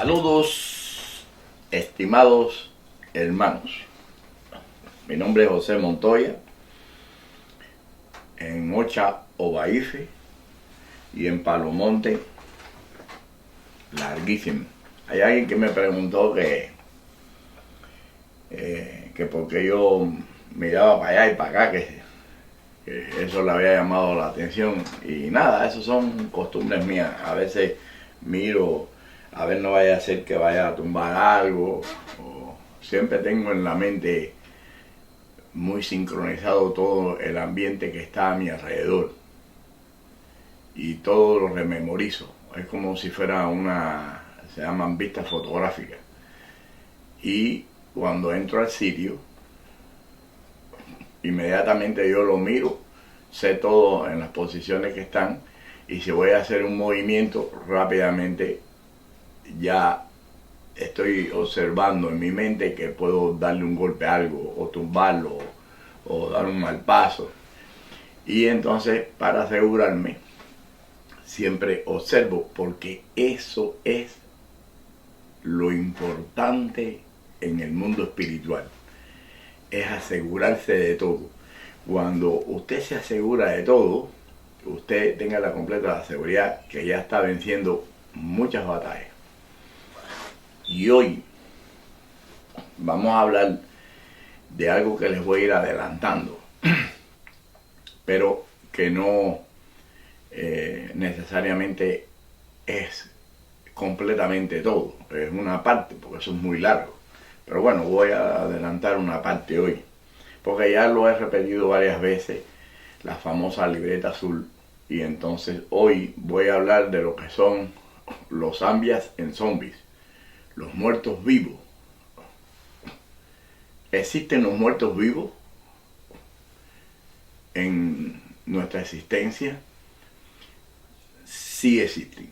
Saludos, estimados hermanos. Mi nombre es José Montoya, en Ocha, Obaife, y en Palomonte, larguísimo. Hay alguien que me preguntó que por qué yo miraba para allá y para acá, que eso le había llamado la atención. Y nada, eso son costumbres mías. A veces miro, a ver, no vaya a ser que vaya a tumbar algo. O siempre tengo en la mente muy sincronizado todo el ambiente que está a mi alrededor. Y todo lo rememorizo. Es como si fuera se llaman vistas fotográficas. Y cuando entro al sitio, inmediatamente yo lo miro, sé todo en las posiciones que están, y si voy a hacer un movimiento, rápidamente ya estoy observando en mi mente que puedo darle un golpe a algo, o tumbarlo, o dar un mal paso. Y entonces, para asegurarme, siempre observo, porque eso es lo importante en el mundo espiritual. Es asegurarse de todo. Cuando usted se asegura de todo, usted tenga la completa seguridad que ya está venciendo muchas batallas. Y hoy vamos a hablar de algo que les voy a ir adelantando, pero que no necesariamente es completamente todo. Es una parte, porque eso es muy largo. Pero bueno, voy a adelantar una parte hoy, porque ya lo he repetido varias veces, la famosa libreta azul. Y entonces hoy voy a hablar de lo que son los zambias en zombies, los muertos vivos. ¿Existen los muertos vivos en nuestra existencia? Sí existen.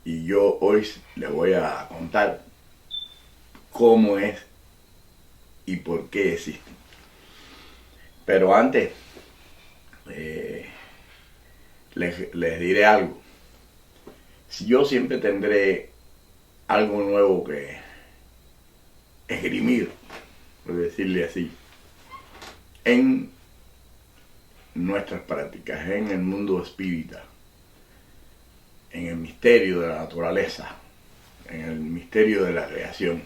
Y yo hoy les voy a contar cómo es y por qué existen. Pero antes, les diré algo. Yo siempre tendré algo nuevo que esgrimir, por decirle así, en nuestras prácticas, en el mundo espírita, en el misterio de la naturaleza, en el misterio de la creación,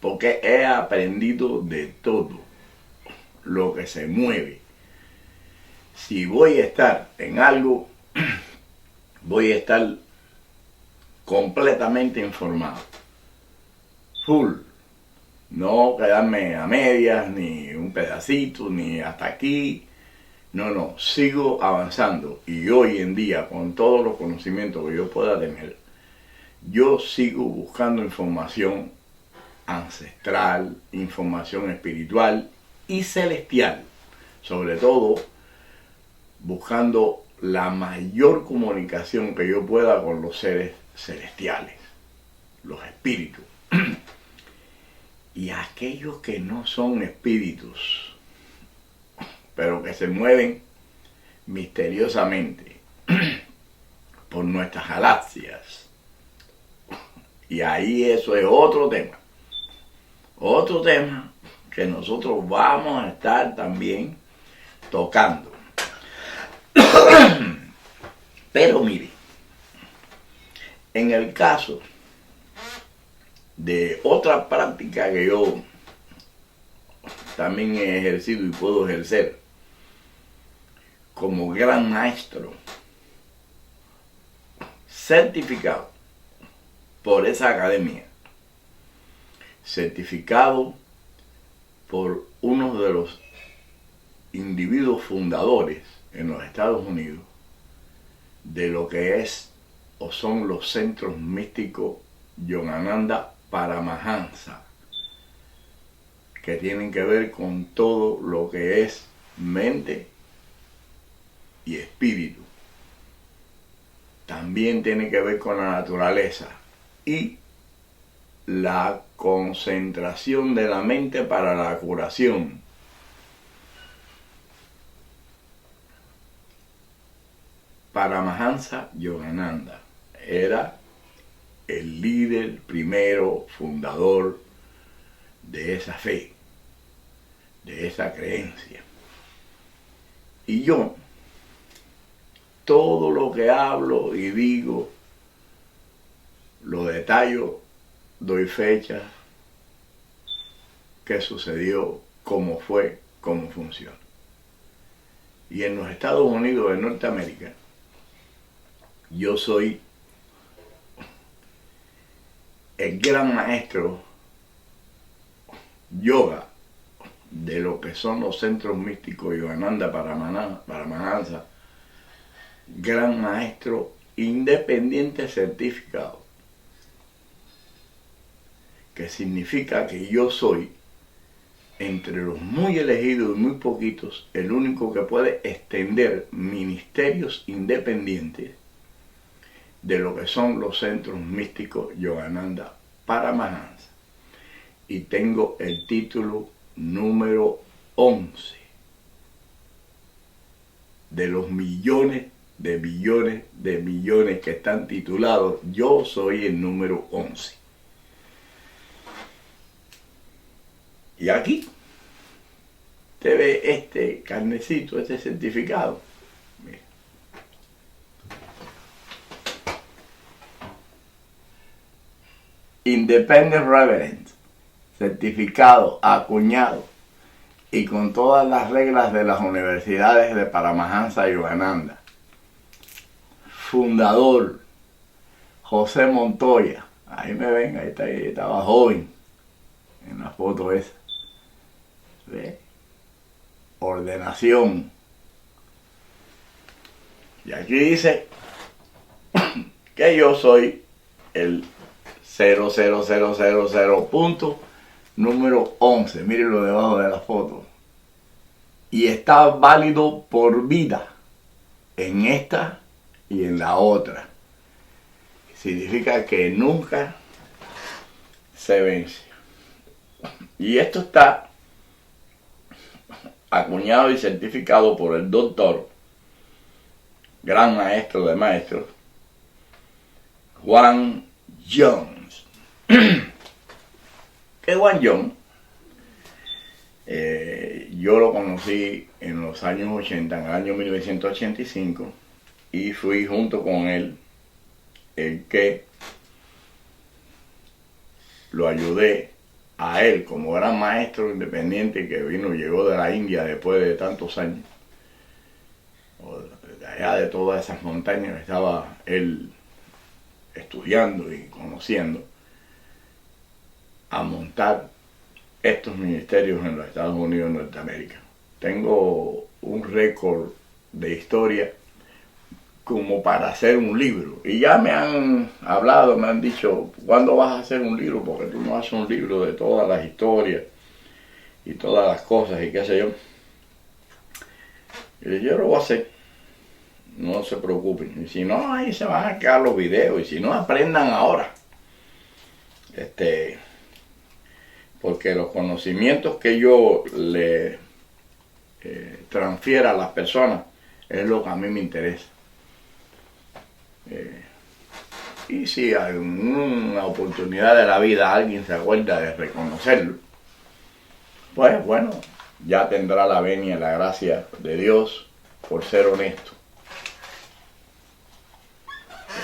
porque he aprendido de todo lo que se mueve. Si voy a estar en algo, voy a estar completamente informado, full, no quedarme a medias, ni un pedacito, ni hasta aquí. No, sigo avanzando, y hoy en día, con todos los conocimientos que yo pueda tener, yo sigo buscando información ancestral, información espiritual y celestial, sobre todo buscando la mayor comunicación que yo pueda con los seres celestiales, los espíritus. Y aquellos que no son espíritus, pero que se mueven misteriosamente por nuestras galaxias. Y ahí eso es otro tema que nosotros vamos a estar también tocando. Pero mire, en el caso de otra práctica que yo también he ejercido y puedo ejercer como gran maestro certificado por esa academia, certificado por uno de los individuos fundadores en los Estados Unidos de lo que es o son los centros místicos Yogananda Paramahansa, que tienen que ver con todo lo que es mente y espíritu. También tiene que ver con la naturaleza y la concentración de la mente para la curación. Paramahansa Yogananda era el líder primero, fundador de esa fe, de esa creencia. Y yo, todo lo que hablo y digo, lo detallo, doy fechas, qué sucedió, cómo fue, cómo funciona. Y en los Estados Unidos de Norteamérica, yo soy el gran maestro yoga de lo que son los centros místicos Yogananda Paramahansa, gran maestro independiente certificado, que significa que yo soy, entre los muy elegidos y muy poquitos, el único que puede extender ministerios independientes de lo que son los centros místicos Yogananda Paramahansa. Y tengo el título número 11 de los millones de millones de millones que están titulados. Yo soy el número 11. Y aquí te ve este carnecito, este certificado. Mira. Independent Reverend, certificado, acuñado y con todas las reglas de las universidades de Paramahansa y Yogananda. Fundador, José Montoya. Ahí me ven, ahí estaba joven en la foto esa. ¿Ve? Ordenación. Y aquí dice que yo soy el 00000 punto número 11. Mírenlo debajo de la foto. Y está válido por vida en esta y en la otra. Significa que nunca se vence. Y esto está acuñado y certificado por el doctor, gran maestro de maestros, Juan Jones. Que Juan Jones, yo lo conocí en los años 80, en el año 1985, y fui junto con él el que lo ayudé a él como gran maestro independiente que llegó de la India después de tantos años, o de allá de todas esas montañas que estaba él estudiando y conociendo, a montar estos ministerios en los Estados Unidos de Norteamérica. Tengo un récord de historia como para hacer un libro. Y ya me han hablado, me han dicho, ¿cuándo vas a hacer un libro? Porque tú no haces un libro de todas las historias y todas las cosas y qué sé yo. Y yo lo voy a hacer. No se preocupen. Y si no, ahí se van a quedar los videos. Y si no, aprendan ahora. Porque los conocimientos que yo le transfiera a las personas es lo que a mí me interesa. Y si en una oportunidad de la vida alguien se acuerda de reconocerlo, pues bueno, ya tendrá la venia y la gracia de Dios por ser honesto.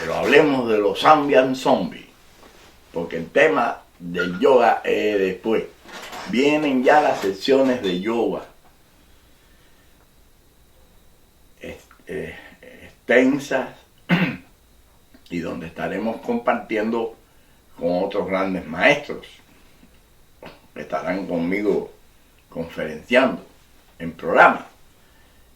Pero hablemos de los Zambian Zombies, porque el tema del yoga es después. Vienen ya las sesiones de yoga extensas y donde estaremos compartiendo con otros grandes maestros. Estarán conmigo conferenciando en programa.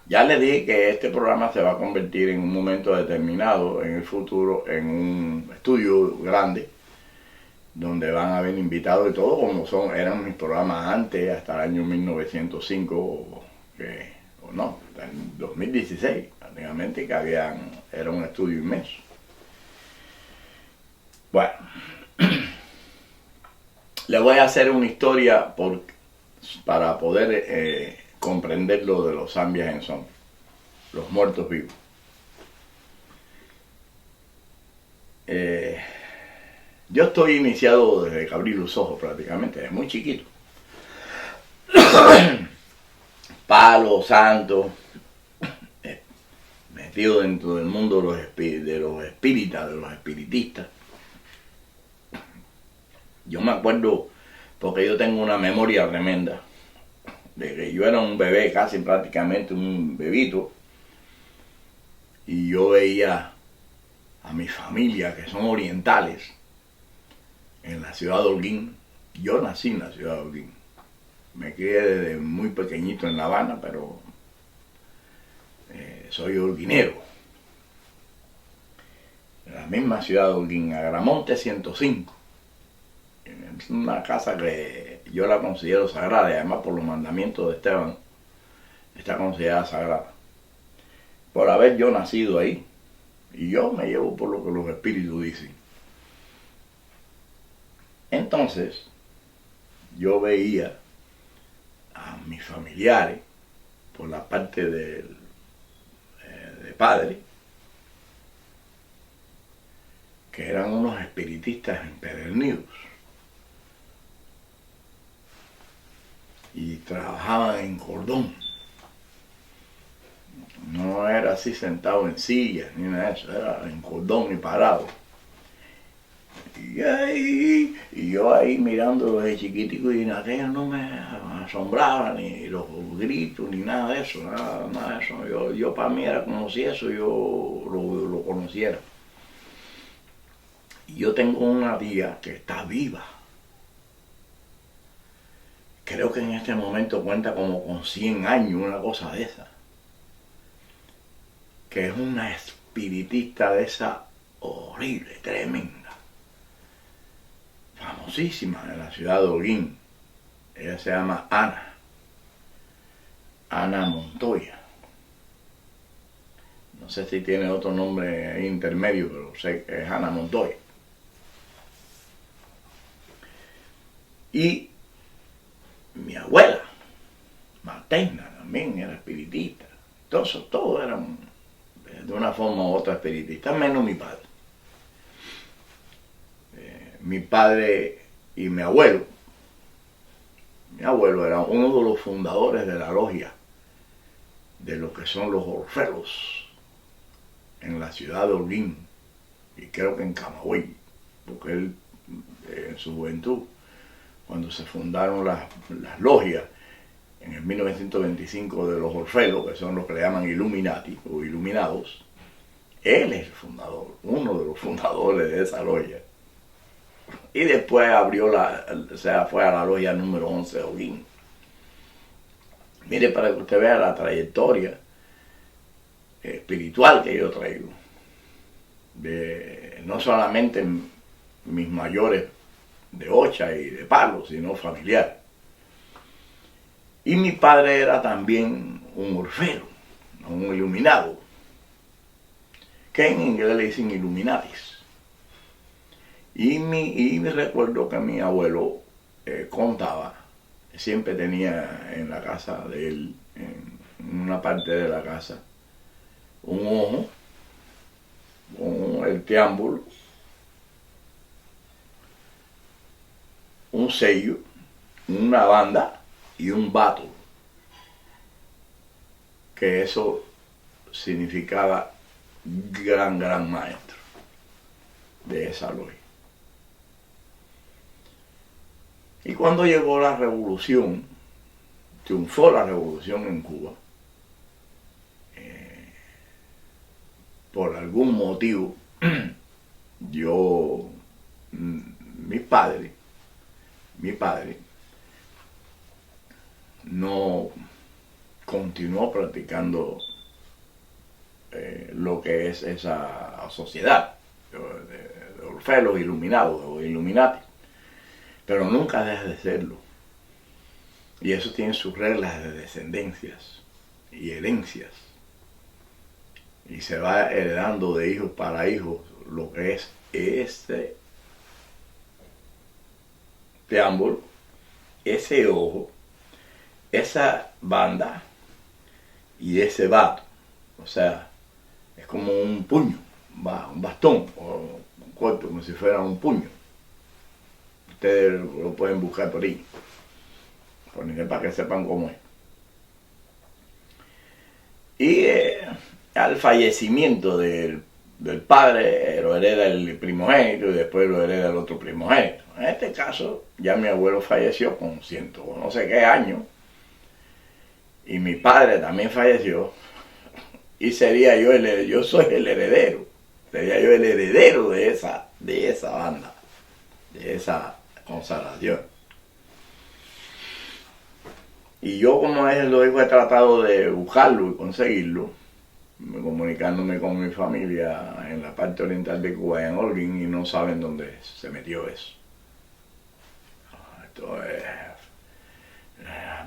Ya les dije que este programa se va a convertir en un momento determinado en el futuro en un estudio grande donde van a haber invitados y todo como eran mis programas antes, hasta el año 1905 o no, hasta el 2016, prácticamente, que era un estudio inmenso. Bueno, le voy a hacer una historia para poder comprender lo de los Zambian Zombies, los muertos vivos. Yo estoy iniciado desde que abrí los ojos prácticamente, desde muy chiquito. Palo, santo, metido dentro del mundo de los espíritas, de los espiritistas. Yo me acuerdo, porque yo tengo una memoria tremenda, de que yo era un bebé, casi prácticamente un bebito, y yo veía a mi familia, que son orientales, en la ciudad de Holguín. Yo nací en la ciudad de Holguín. Me crié desde muy pequeñito en La Habana, pero soy holguinero. En la misma ciudad de Holguín, Agramonte 105. Es una casa que yo la considero sagrada, y además por los mandamientos de Esteban está considerada sagrada. Por haber yo nacido ahí, y yo me llevo por lo que los espíritus dicen. Entonces, yo veía a mis familiares, por la parte de padre, que eran unos espiritistas empedernidos. Y trabajaban en cordón. No era así sentado en sillas ni nada de eso, era en cordón y parado. Y yo ahí mirando desde chiquitico, y en aquello no me asombraba ni los gritos ni nada de eso, nada de eso. Yo para mí era como si eso yo lo conociera. Y yo tengo una tía que está viva. Creo que en este momento cuenta como con 100 años, una cosa de esa. Que es una espiritista de esa horrible, tremenda. Famosísima en la ciudad de Holguín. Ella se llama Ana Montoya. No sé si tiene otro nombre intermedio, pero sé que es Ana Montoya. Y mi abuela materna también era espiritista. Entonces todos eran de una forma u otra espiritistas, menos mi padre. Mi padre y mi abuelo. Mi abuelo era uno de los fundadores de la logia de lo que son los Orfeos en la ciudad de Holguín, y creo que en Camagüey, porque él en su juventud, cuando se fundaron las logias en el 1925 de los Orfeos, que son los que le llaman Illuminati o Iluminados, él es el fundador, uno de los fundadores de esa logia. Y después fue a la logia número 11 de Holguín. Mire, para que usted vea la trayectoria espiritual que yo traigo. No solamente mis mayores de Ocha y de Palo, sino familiar. Y mi padre era también un orfeo, un iluminado, que en inglés le dicen Illuminatis. Y me recuerdo que mi abuelo contaba, siempre tenía en la casa de él, en una parte de la casa, un ojo con el triángulo, un sello, una banda y un bátulo, que eso significaba gran maestro de esa logia. Y cuando llegó la revolución, triunfó la revolución en Cuba, por algún motivo, mi padre no continuó practicando lo que es esa sociedad de Orfeos iluminados o Illuminati, pero nunca deja de serlo. Y eso tiene sus reglas de descendencias y herencias. Y se va heredando de hijos para hijos lo que es este triángulo, ese ojo, esa banda y ese bato. O sea, es como un puño, un bastón, o un cuerpo como si fuera un puño. Ustedes lo pueden buscar por ahí, por internet, para que sepan cómo es. Y al fallecimiento del padre lo hereda el primogénito y después lo hereda el otro primogénito. En este caso, ya mi abuelo falleció con ciento no sé qué años y mi padre también falleció y sería yo soy el heredero, sería yo el heredero de esa banda, de esa consagración. Y yo, como es lo digo, he tratado de buscarlo y conseguirlo, comunicándome con mi familia en la parte oriental de Cuba, en Holguín, y no saben dónde se metió eso. Esto es...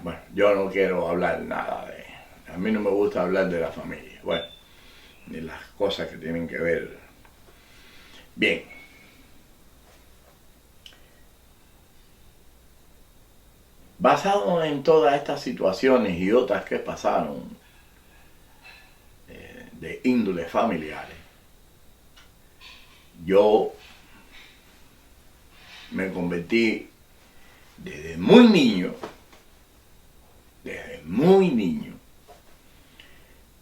Bueno, yo no quiero hablar nada de... A mí no me gusta hablar de la familia, bueno, ni las cosas que tienen que ver. Bien. Basado en todas estas situaciones y otras que pasaron de índole familiares, yo me convertí desde muy niño,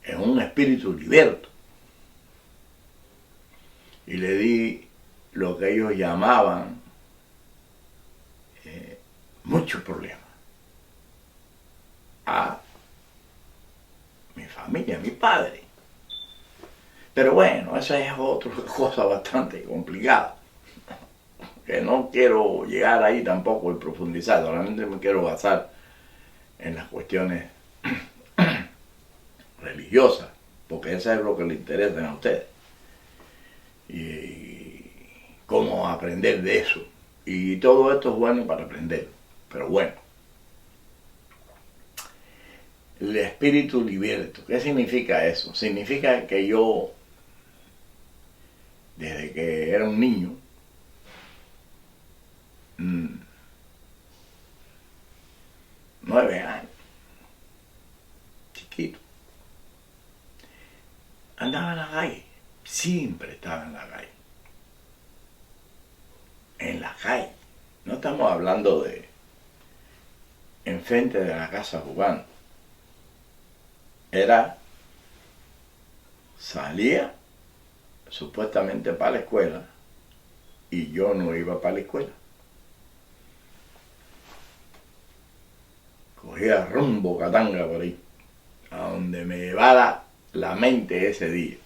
en un espíritu liberto. Y le di lo que ellos llamaban muchos problemas a mi familia, a mi padre. Pero bueno, esa es otra cosa bastante complicada, que no quiero llegar ahí tampoco y profundizar, solamente me quiero basar en las cuestiones religiosas, porque eso es lo que le interesa a ustedes. Y cómo aprender de eso. Y todo esto es bueno para aprender, pero bueno. El espíritu liberto, ¿qué significa eso? Significa que yo, desde que era un niño, 9 años, chiquito, andaba en la calle, siempre estaba en la calle. En la calle, no estamos hablando de enfrente de la casa jugando. Salía supuestamente para la escuela y yo no iba para la escuela. Cogía rumbo Catanga por ahí, a donde me llevara la mente ese día.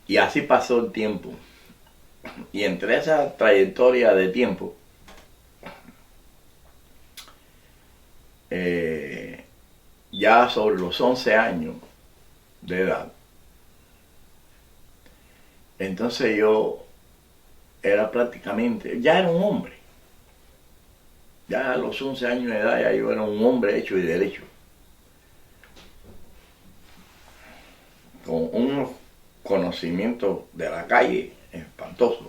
Y así pasó el tiempo. Y entre esa trayectoria de tiempo, ya sobre los 11 años de edad, entonces yo era prácticamente, ya era un hombre. Ya a los 11 años de edad ya yo era un hombre hecho y derecho. Con unos conocimientos de la calle espantosos.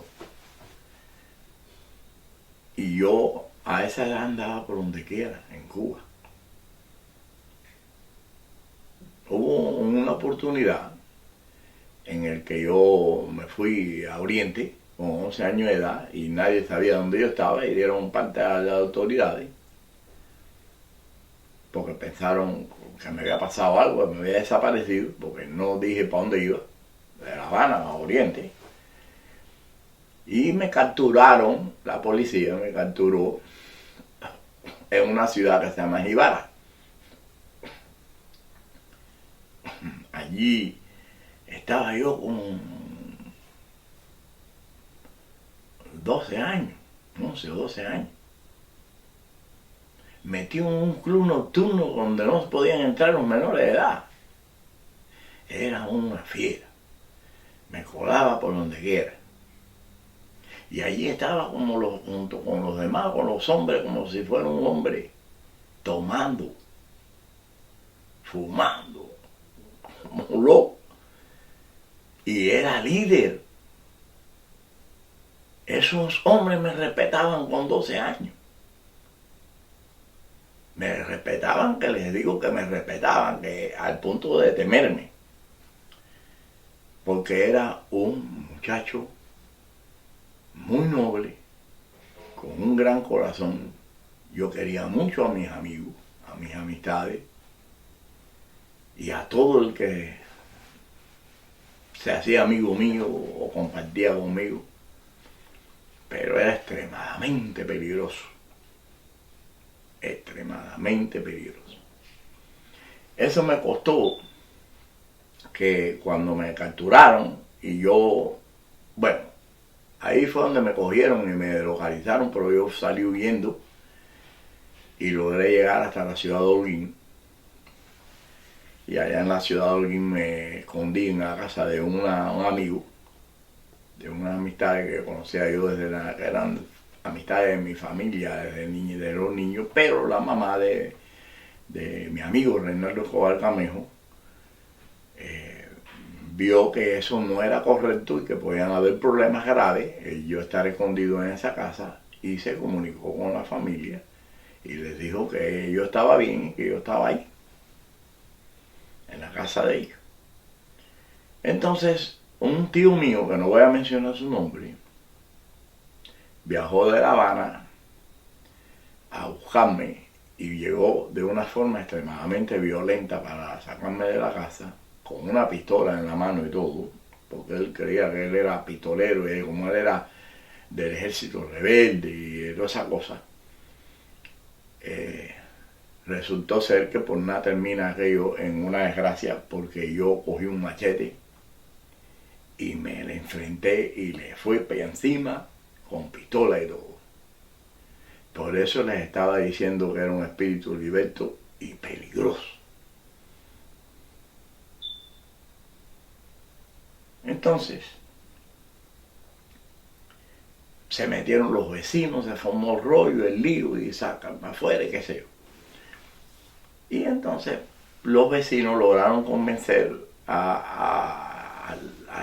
Y yo a esa edad andaba por donde quiera, en Cuba. Hubo una oportunidad en el que yo me fui a Oriente con 11 años de edad y nadie sabía dónde yo estaba y dieron parte a las autoridades porque pensaron que me había pasado algo, que me había desaparecido, porque no dije para dónde iba, de La Habana a Oriente. Y me capturaron, la policía me capturó en una ciudad que se llama Jibara. Allí estaba yo con 12 años, 11 o 12 años. Metí en un club nocturno donde no podían entrar los menores de edad. Era una fiera. Me colaba por donde quiera. Y allí estaba junto con los demás, con los hombres, como si fuera un hombre, tomando, fumando, como un loco. Y era líder. Esos hombres me respetaban con 12 años. Me respetaban, que les digo que me respetaban, que al punto de temerme. ¿Por porque era un muchacho muy noble, con un gran corazón. Yo quería mucho a mis amigos, a mis amistades y a todo el que se hacía amigo mío o compartía conmigo, pero era extremadamente peligroso, extremadamente peligroso. Eso me costó que cuando me capturaron y yo, bueno, ahí fue donde me cogieron y me localizaron, pero yo salí huyendo y logré llegar hasta la ciudad de Holguín. Y allá en la ciudad de Holguín me escondí en la casa de un amigo, de una amistad que conocía yo desde que eran amistades de mi familia, de los niños, pero la mamá de mi amigo Reinaldo Escobar Camejo vio que eso no era correcto y que podían haber problemas graves, yo estar escondido en esa casa, y se comunicó con la familia y les dijo que yo estaba bien y que yo estaba ahí, en la casa de ellos. Entonces, un tío mío, que no voy a mencionar su nombre, viajó de La Habana a buscarme y llegó de una forma extremadamente violenta para sacarme de la casa, con una pistola en la mano y todo, porque él creía que él era pistolero, y como él era del ejército rebelde y de toda esa cosa, resultó ser que por nada termina aquello en una desgracia, porque yo cogí un machete y me le enfrenté y le fui para encima con pistola y todo. Por eso les estaba diciendo que era un espíritu liberto y peligroso. Entonces, se metieron los vecinos, se formó el rollo, el lío, y sacan para afuera y qué sé yo. Y entonces los vecinos lograron convencer a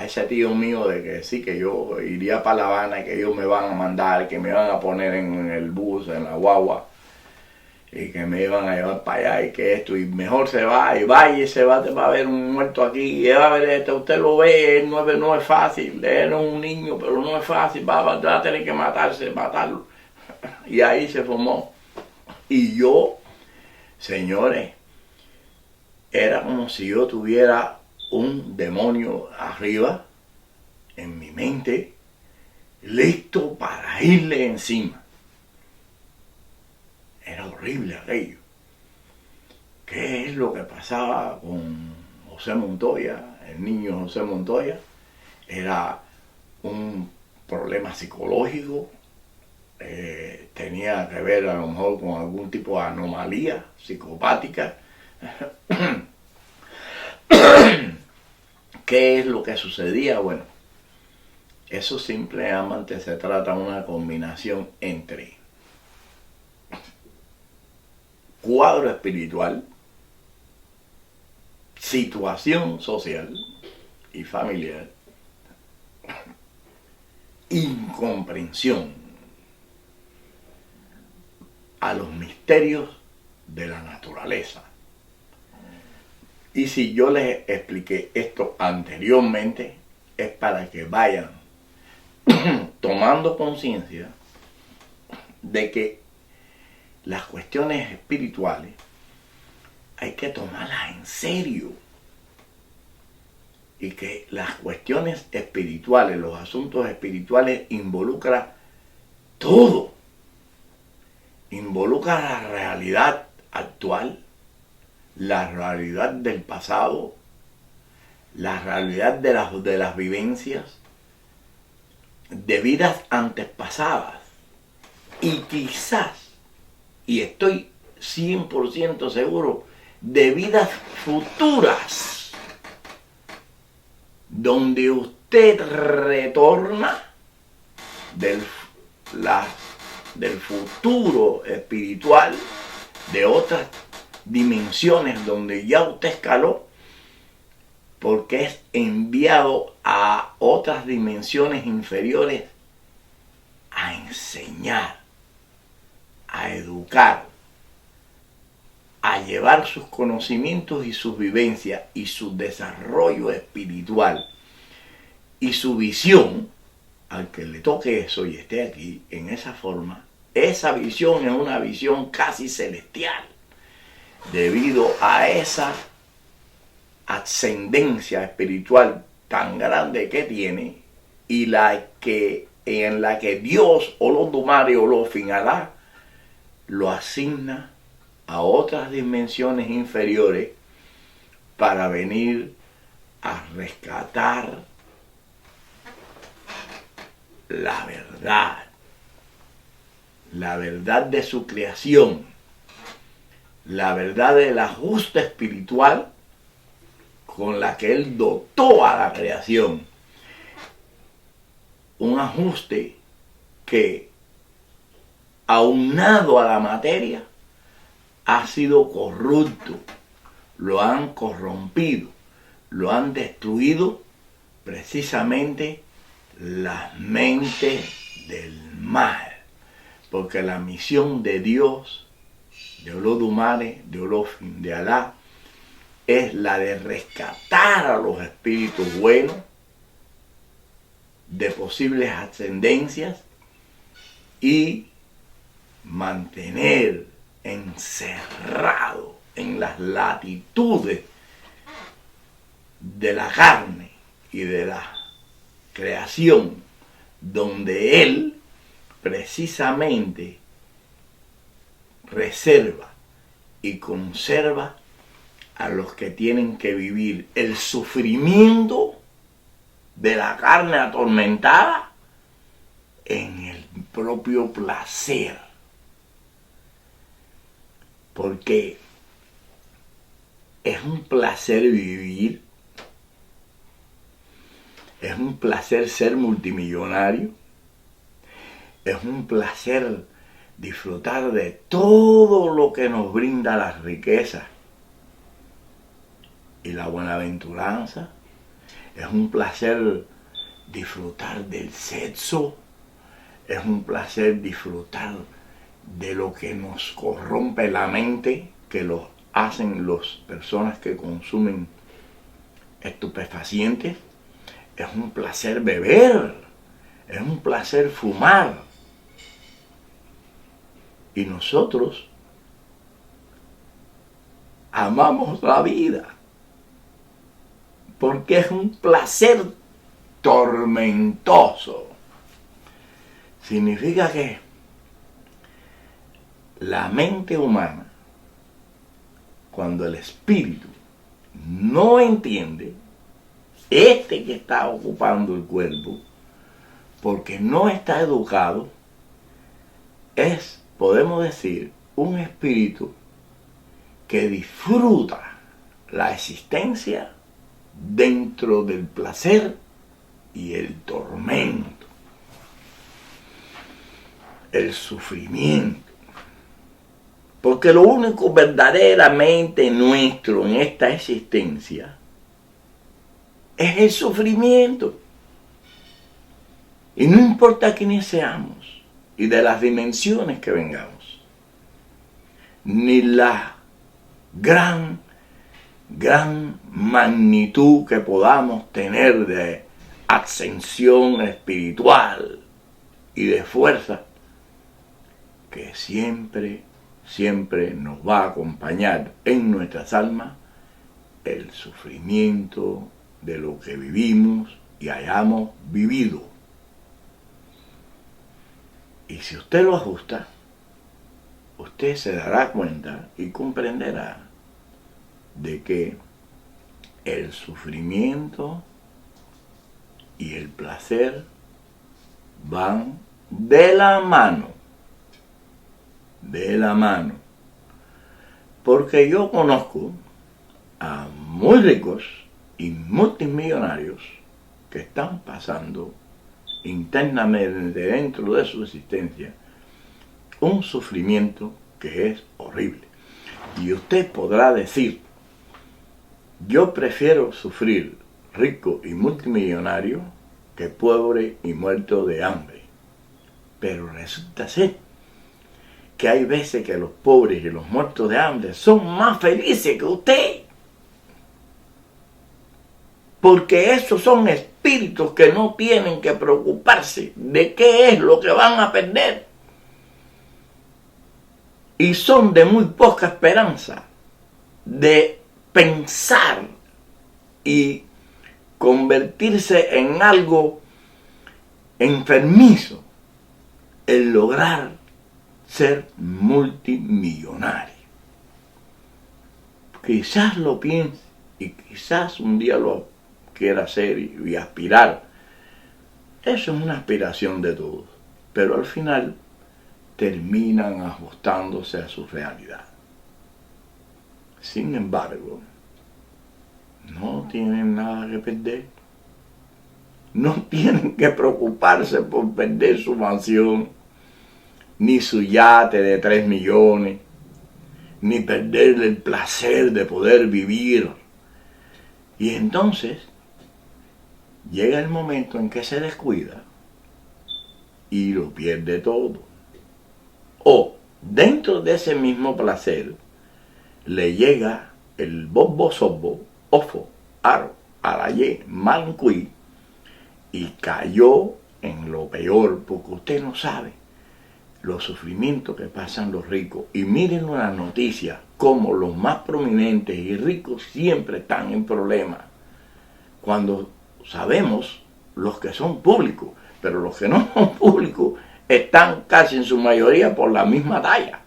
ese tío mío de que sí, que yo iría para La Habana y que ellos me van a mandar, que me van a poner en el bus, en la guagua, y que me iban a llevar para allá y que esto, y mejor se va, y vaya y se va a ver un muerto aquí, y va a ver esto, usted lo ve, él no es fácil, él es un niño, pero no es fácil, va a tener que matarlo. Y ahí se formó. Y yo, señores, era como si yo tuviera un demonio arriba en mi mente, listo para irle encima. Era horrible aquello. ¿Qué es lo que pasaba con José Montoya, el niño José Montoya? Era un problema psicológico, tenía que ver a lo mejor con algún tipo de anomalía psicopática. ¿Qué es lo que sucedía? Bueno, eso simplemente se trata de una combinación entre cuadro espiritual, situación social y familiar, incomprensión a los misterios de la naturaleza. Y si yo les expliqué esto anteriormente, es para que vayan tomando conciencia de que las cuestiones espirituales hay que tomarlas en serio, y que las cuestiones espirituales, los asuntos espirituales involucran todo, involucra la realidad actual, la realidad del pasado, la realidad de las vivencias de vidas antes pasadas, y quizás, y estoy 100% seguro, de vidas futuras, donde usted retorna del futuro espiritual, de otras dimensiones donde ya usted escaló, porque es enviado a otras dimensiones inferiores a enseñar, a educar, a llevar sus conocimientos y sus vivencias y su desarrollo espiritual Y su visión, al que le toque eso y esté aquí en esa forma, esa visión es una visión casi celestial, debido a esa ascendencia espiritual tan grande que tiene y en la que Dios o los Dumare o los Finalá lo asigna a otras dimensiones inferiores para venir a rescatar la verdad de su creación, la verdad del ajuste espiritual con la que Él dotó a la creación. Un ajuste que, aunado a la materia, ha sido corrupto, lo han corrompido, lo han destruido precisamente las mentes del mal. Porque la misión de Dios, de Olodumare, de Olofin, de Alá, es la de rescatar a los espíritus buenos de posibles ascendencias y mantener encerrado en las latitudes de la carne y de la creación, donde Él precisamente reserva y conserva a los que tienen que vivir el sufrimiento de la carne atormentada en el propio placer. Porque es un placer vivir, es un placer ser multimillonario, es un placer disfrutar de todo lo que nos brinda la riqueza y la buenaventuranza. Es un placer disfrutar del sexo, es un placer disfrutar de lo que nos corrompe la mente, que lo hacen las personas que consumen estupefacientes. Es un placer beber, es un placer fumar. Y nosotros amamos la vida, porque es un placer tormentoso. Significa que la mente humana, cuando el espíritu no entiende, que está ocupando el cuerpo, porque no está educado, es, podemos decir, un espíritu que disfruta la existencia dentro del placer y el tormento, el sufrimiento. Porque lo único verdaderamente nuestro en esta existencia es el sufrimiento. Y no importa quiénes seamos y de las dimensiones que vengamos, ni la gran magnitud que podamos tener de ascensión espiritual y de fuerza, que siempre nos va a acompañar en nuestras almas el sufrimiento de lo que vivimos y hayamos vivido. Y si usted lo ajusta, usted se dará cuenta y comprenderá de que el sufrimiento y el placer van de la mano. De la mano. Porque yo conozco a muy ricos y multimillonarios que están pasando internamente dentro de su existencia un sufrimiento que es horrible. Y usted podrá decir: yo prefiero sufrir rico y multimillonario que pobre y muerto de hambre. Pero resulta ser que hay veces que los pobres y los muertos de hambre son más felices que usted. Porque esos son espíritus que no tienen que preocuparse de qué es lo que van a perder. Y son de muy poca esperanza de pensar y convertirse en algo enfermizo, el lograr ser multimillonario. Quizás lo piense y quizás un día lo quiera hacer y aspirar. Eso es una aspiración de todos, pero al final terminan ajustándose a su realidad. Sin embargo, no tienen nada que perder. No tienen que preocuparse por perder su mansión, ni su yate de 3 millones, ni perder el placer de poder vivir. Y entonces llega el momento en que se descuida y lo pierde todo. O dentro de ese mismo placer le llega el bobo sobo, ofo, aro, alayé, mancuí, y cayó en lo peor, porque usted no sabe los sufrimientos que pasan los ricos. Y miren las noticias, como los más prominentes y ricos siempre están en problemas, cuando sabemos los que son públicos, pero los que no son públicos están casi en su mayoría por la misma talla.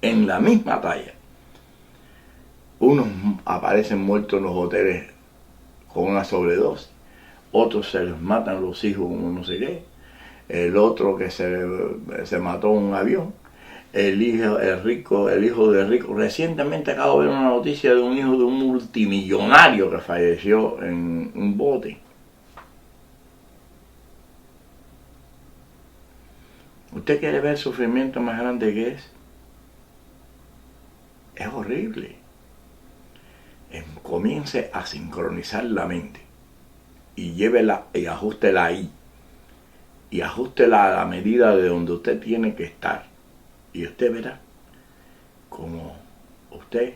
En la misma talla. Unos aparecen muertos en los hoteles con una sobredosis, otros se les matan los hijos como no sé qué, el otro que se mató en un avión, el hijo de rico. Recientemente acabo de ver una noticia de un hijo de un multimillonario que falleció en un bote. ¿Usted quiere ver el sufrimiento más grande que es? Es horrible. Comience a sincronizar la mente y llévela y ajústela ahí. Y ajústela a la medida de donde usted tiene que estar. Y usted verá cómo usted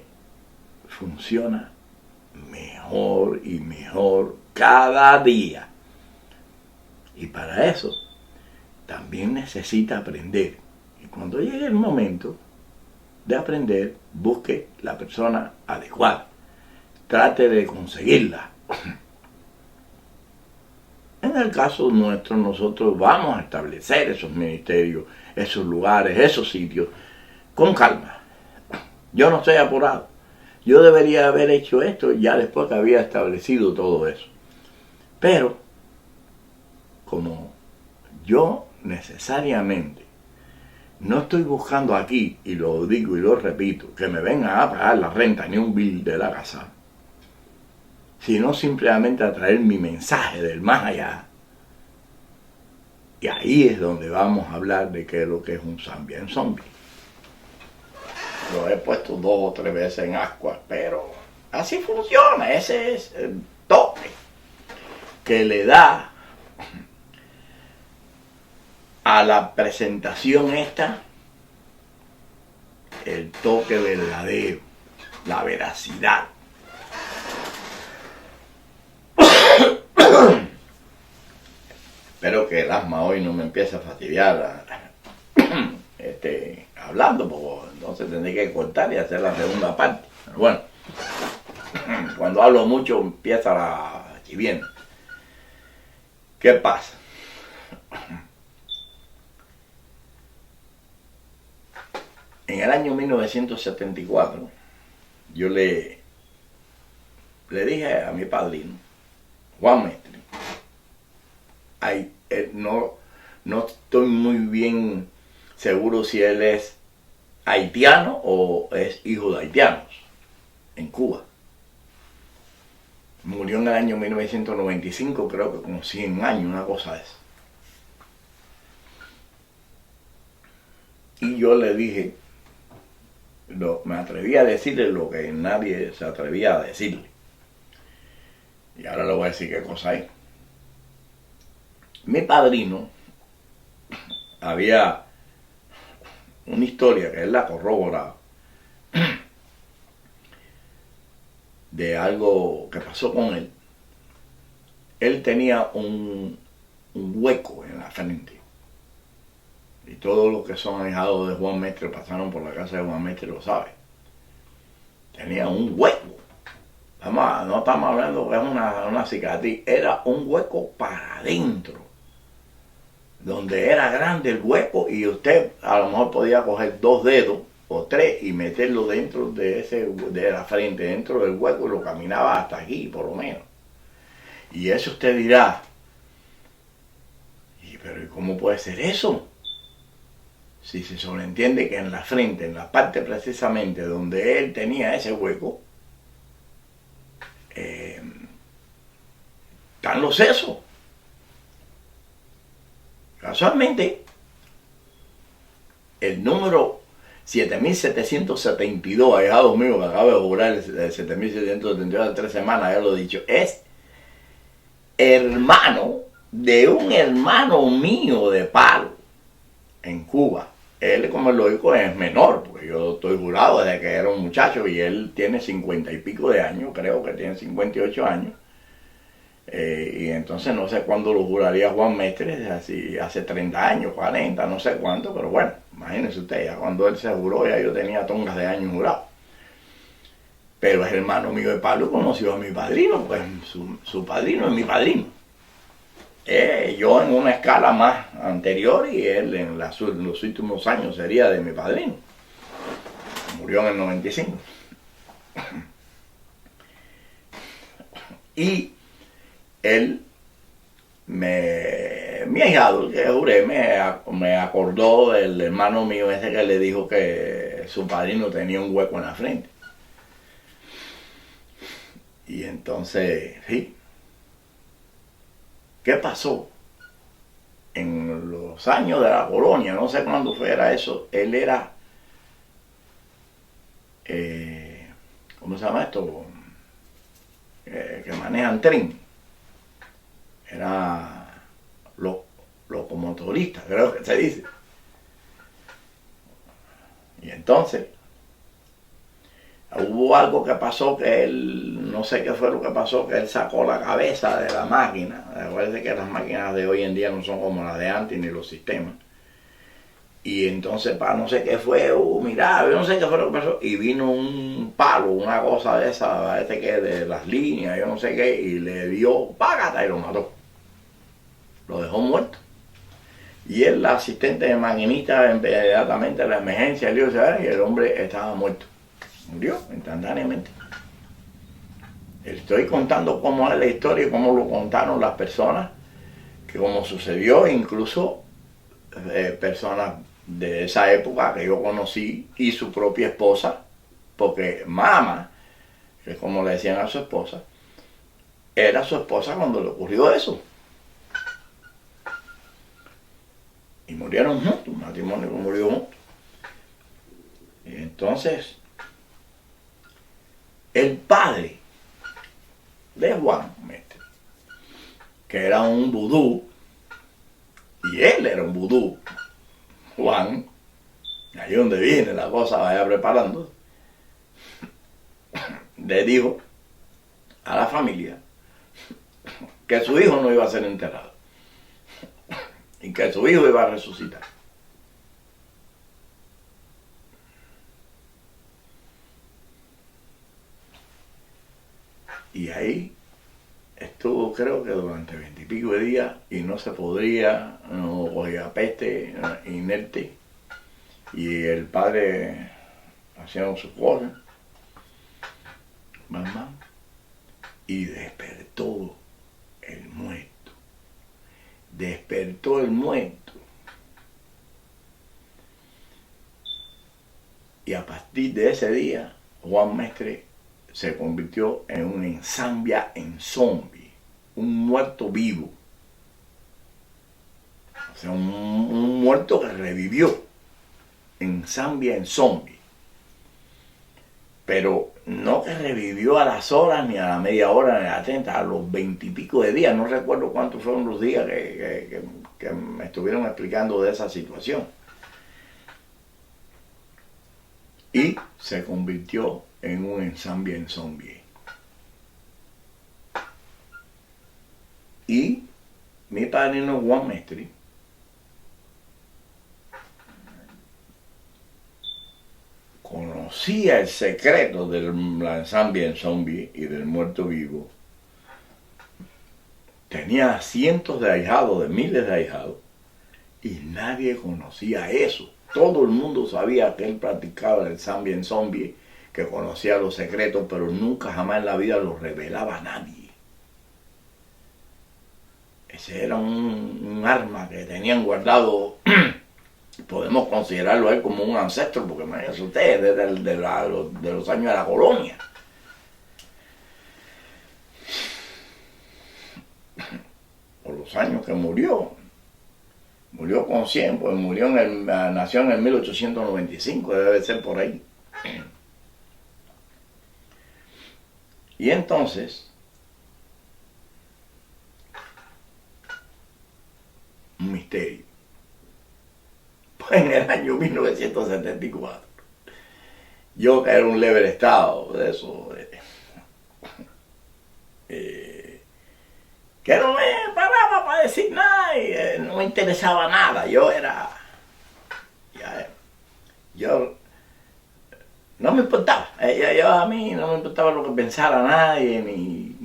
funciona mejor y mejor cada día. Y para eso también necesita aprender. Y cuando llegue el momento de aprender, busque la persona adecuada. Trate de conseguirla. En el caso nuestro, nosotros vamos a establecer esos ministerios, esos lugares, esos sitios, con calma. Yo no estoy apurado. Yo debería haber hecho esto ya después que había establecido todo eso. Pero, como yo necesariamente no estoy buscando aquí, y lo digo y lo repito, que me vengan a pagar la renta ni un bill de la casa, sino simplemente a traer mi mensaje del más allá. Y ahí es donde vamos a hablar de qué es lo que es un Zambian Zombie. Lo he puesto 2 o 3 veces en Ascuas, pero así funciona. Ese es el toque que le da a la presentación esta el toque verdadero, la veracidad. Espero que el asma hoy no me empiece a fastidiar hablando, porque entonces tendré que cortar y hacer la segunda parte. Pero bueno, cuando hablo mucho empieza la chivienda. ¿Qué pasa? En el año 1974, yo le dije a mi padrino, Juan Mestre, no estoy muy bien seguro si él es haitiano o es hijo de haitianos en Cuba. Murió en el año 1995, creo que como 100 años, una cosa de esa. Y yo le dije, me atreví a decirle lo que nadie se atrevía a decirle. Y ahora le voy a decir qué cosa es. Mi padrino había una historia que él la corroboraba de algo que pasó con él él tenía un hueco en la frente. Y todos los que son ahijados de Juan Mestre pasaron por la casa de Juan Mestre lo saben. Tenía un hueco. No estamos hablando que es una cicatriz. Era un hueco para adentro. Donde era grande el hueco y usted a lo mejor podía coger 2 dedos o 3 y meterlo dentro de la frente, dentro del hueco, y lo caminaba hasta aquí, por lo menos. Y eso usted dirá, pero ¿y cómo puede ser eso? Si se sobreentiende que en la frente, en la parte precisamente donde él tenía ese hueco, están los sesos. Casualmente, el número 7772, ahijados míos, que acabo de jurar el 7772 de 3 semanas, ya lo he dicho, es hermano de un hermano mío de Palo, en Cuba. Él, como lo digo, es menor, porque yo estoy jurado desde que era un muchacho y él tiene 50 y pico de años, creo que tiene 58 años. Y entonces no sé cuándo lo juraría Juan Mestre, así hace 30 años, 40, no sé cuánto, pero bueno, imagínense usted, ya cuando él se juró ya yo tenía tongas de años jurado. Pero es hermano mío de Pablo, conoció a mi padrino, pues su padrino es mi padrino. Yo en una escala más anterior y él en los últimos años sería de mi padrino. Murió en el 95. Y él, mi ahijado, que juré, me acordó del hermano mío ese que le dijo que su padrino tenía un hueco en la frente. Y entonces, sí. ¿Qué pasó? En los años de la colonia, no sé cuándo fuera eso, él era, ¿cómo se llama esto? Que manejan tren. Era locomotorista, creo que se dice. Y entonces, hubo algo que pasó que él, no sé qué fue lo que pasó, que él sacó la cabeza de la máquina. Recuerden que las máquinas de hoy en día no son como las de antes ni los sistemas. Y entonces, para no sé qué fue, mira, yo no sé qué fue lo que pasó. Y vino un palo, una cosa de esa, que de las líneas, yo no sé qué, y le dio págata y lo mató. Lo dejó muerto. Y el asistente de maquinista inmediatamente a la emergencia, y el hombre estaba muerto. Murió instantáneamente. Estoy contando cómo es la historia y cómo lo contaron las personas, que como sucedió, incluso personas de esa época que yo conocí y su propia esposa, porque mamá, que es como le decían a su esposa, era su esposa cuando le ocurrió eso. Y murieron juntos, un matrimonio que murió juntos. Y entonces, el padre de Juan Mestre, que era un vudú, y él era un vudú, Juan, ahí donde viene la cosa, vaya preparando, le dijo a la familia que su hijo no iba a ser enterrado y que su hijo iba a resucitar. Y ahí estuvo, creo que durante 20 y pico de días, y no se podría, no cogía peste, inerte, y el padre haciendo sus cosas, mamá, y despertó el muerto. Despertó el muerto. Y a partir de ese día, Juan Mestre se convirtió en un ensambia en zombie, un muerto vivo. O sea, un muerto que revivió, ensambia en zombie. Pero no que revivió a las horas, ni a la media hora, ni a las 30, a los 20 y pico de días. No recuerdo cuántos fueron los días que me estuvieron explicando de esa situación. Y se convirtió en un ensambia en zombie. Y mi padrino Juan Mestre conocía el secreto del ensamble en zombie y del muerto vivo. Tenía cientos de ahijados, de miles de ahijados, y nadie conocía eso. Todo el mundo sabía que él practicaba el ensamble en zombie, que conocía los secretos, pero nunca jamás en la vida los revelaba a nadie. Ese era un arma que tenían guardado. Podemos considerarlo a él como un ancestro, porque imagínense ustedes, desde los años de la colonia. Por los años que murió con 100, pues nació en el 1895, debe ser por ahí. Y entonces, un misterio. Pues en el año 1974, yo que era un leve estado de eso, que no me paraba para decir nada y no me interesaba nada. Yo no me importaba. A mí no me importaba lo que pensara nadie, ni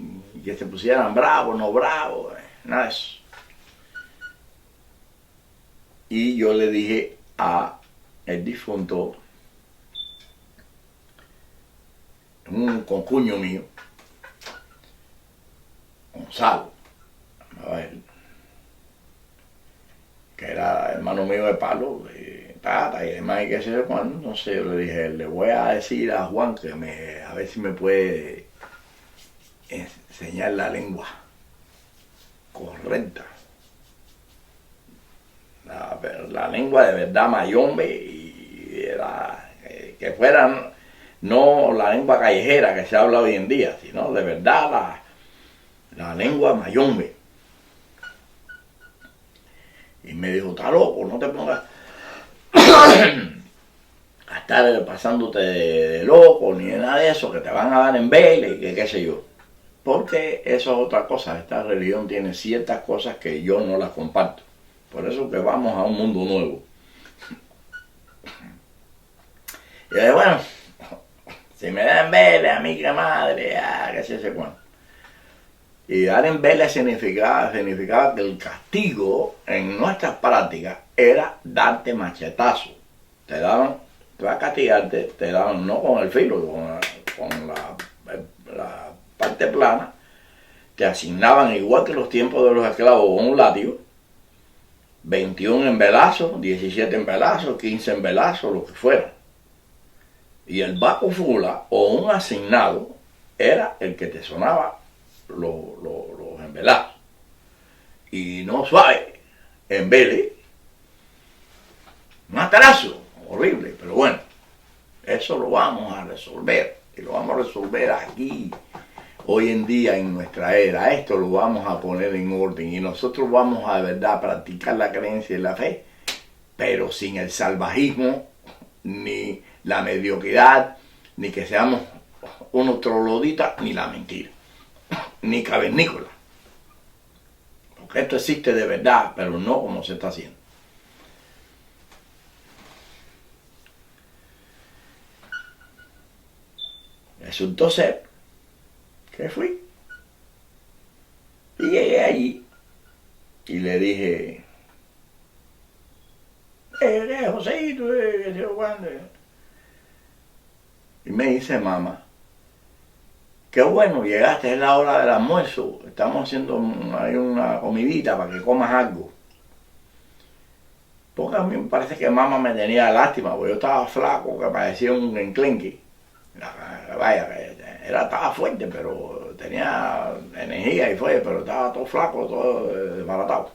que se pusieran bravos, no bravos, nada de eso. Y yo le dije a el difunto, un concuño mío, Gonzalo, que era hermano mío de palo, de tata y demás, y qué sé yo cuándo. Entonces yo le dije, le voy a decir a Juan que a ver si me puede enseñar la lengua correcta. La lengua de verdad mayombe, y que fuera no la lengua callejera que se habla hoy en día, sino de verdad la lengua mayombe. Y me dijo, está loco, no te pongas a estar pasándote de loco ni de nada de eso, que te van a dar en vela y que qué sé yo. Porque eso es otra cosa, esta religión tiene ciertas cosas que yo no las comparto. Por eso que vamos a un mundo nuevo. Y yo dije, bueno, si me dan vela, a mí que madre, que sé cuándo. Y dar en vela significaba que el castigo en nuestras prácticas era darte machetazo. Te daban, para castigarte, te daban no con el filo, con la parte plana, te asignaban igual que los tiempos de los esclavos con un látigo, 21 embelazos, 17 embelazos, 15 embelazos, lo que fuera. Y el baco fula o un asignado era el que te sonaba los embelazos. Y no suave, embele, un atraso horrible, pero bueno, eso lo vamos a resolver. Y lo vamos a resolver aquí, hoy en día, en nuestra era. Esto lo vamos a poner en orden y nosotros vamos a de verdad practicar la creencia y la fe, pero sin el salvajismo, ni la mediocridad, ni que seamos unos trogloditas, ni la mentira, ni cavernícola. Porque esto existe de verdad, pero no como se está haciendo. Resultó ser que fui y llegué allí y le dije, Joséito, que se cuándo. Y me dice, mamá, qué bueno, llegaste, es la hora del almuerzo, estamos haciendo ahí una comidita para que comas algo. Porque a mí me parece que mamá me tenía lástima, porque yo estaba flaco, que parecía un enclenque. Vaya, estaba fuerte, pero tenía energía pero estaba todo flaco, todo desbaratado.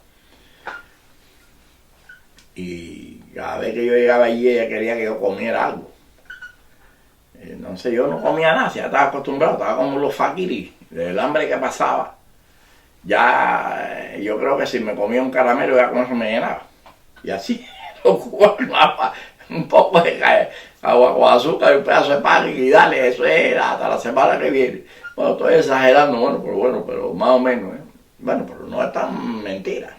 Y cada vez que yo llegaba allí, ella quería que yo comiera algo. Entonces yo no comía nada, ya estaba acostumbrado, estaba como los faquiris, del hambre que pasaba. Ya yo creo que si me comía un caramelo ya con eso me llenaba. Y así, los cubanos, un poco de agua con azúcar y un pedazo de pan y dale, eso era hasta la semana que viene. Bueno, estoy exagerando, pero más o menos, Bueno, pero no es tan mentira.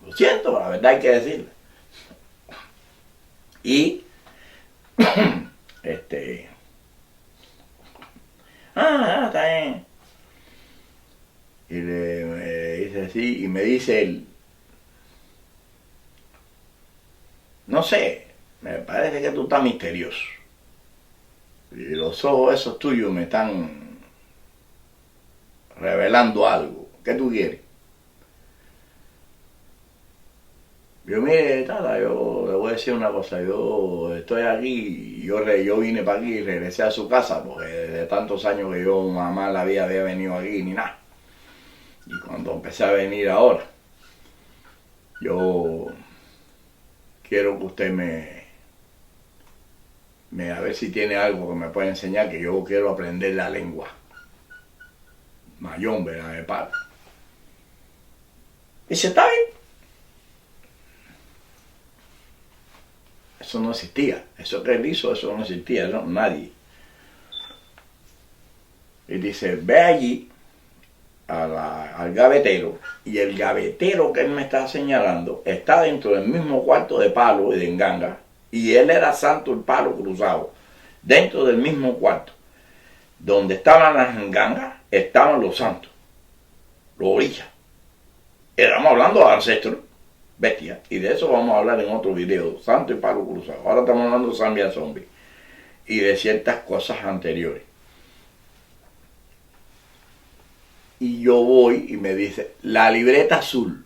Lo siento, la verdad hay que decirlo. Y está bien. Y me dice así, y me dice él, no sé, me parece que tú estás misterioso. Y los ojos esos tuyos me están revelando algo. ¿Qué tú quieres? Yo, mire, Tata, yo le voy a decir una cosa. Yo estoy aquí, yo vine para aquí y regresé a su casa, porque de tantos años que yo mamá la había venido aquí ni nada. Y cuando empecé a venir ahora, yo quiero que usted a ver si tiene algo que me pueda enseñar, que yo quiero aprender la lengua. Mayombe, la de palo. Dice, está bien. Eso no existía. Eso que él hizo, eso no existía, ¿no? Nadie. Y dice, ve allí al gavetero, y el gavetero que él me está señalando está dentro del mismo cuarto de palo y de enganga, y él era santo el palo cruzado, dentro del mismo cuarto. Donde estaban las engangas, estaban los santos, los orillas. Estamos hablando de ancestros, bestias, y de eso vamos a hablar en otro video, santo y palo cruzado. Ahora estamos hablando de Zambia Zombie y de ciertas cosas anteriores. Y yo voy y me dice, la libreta azul.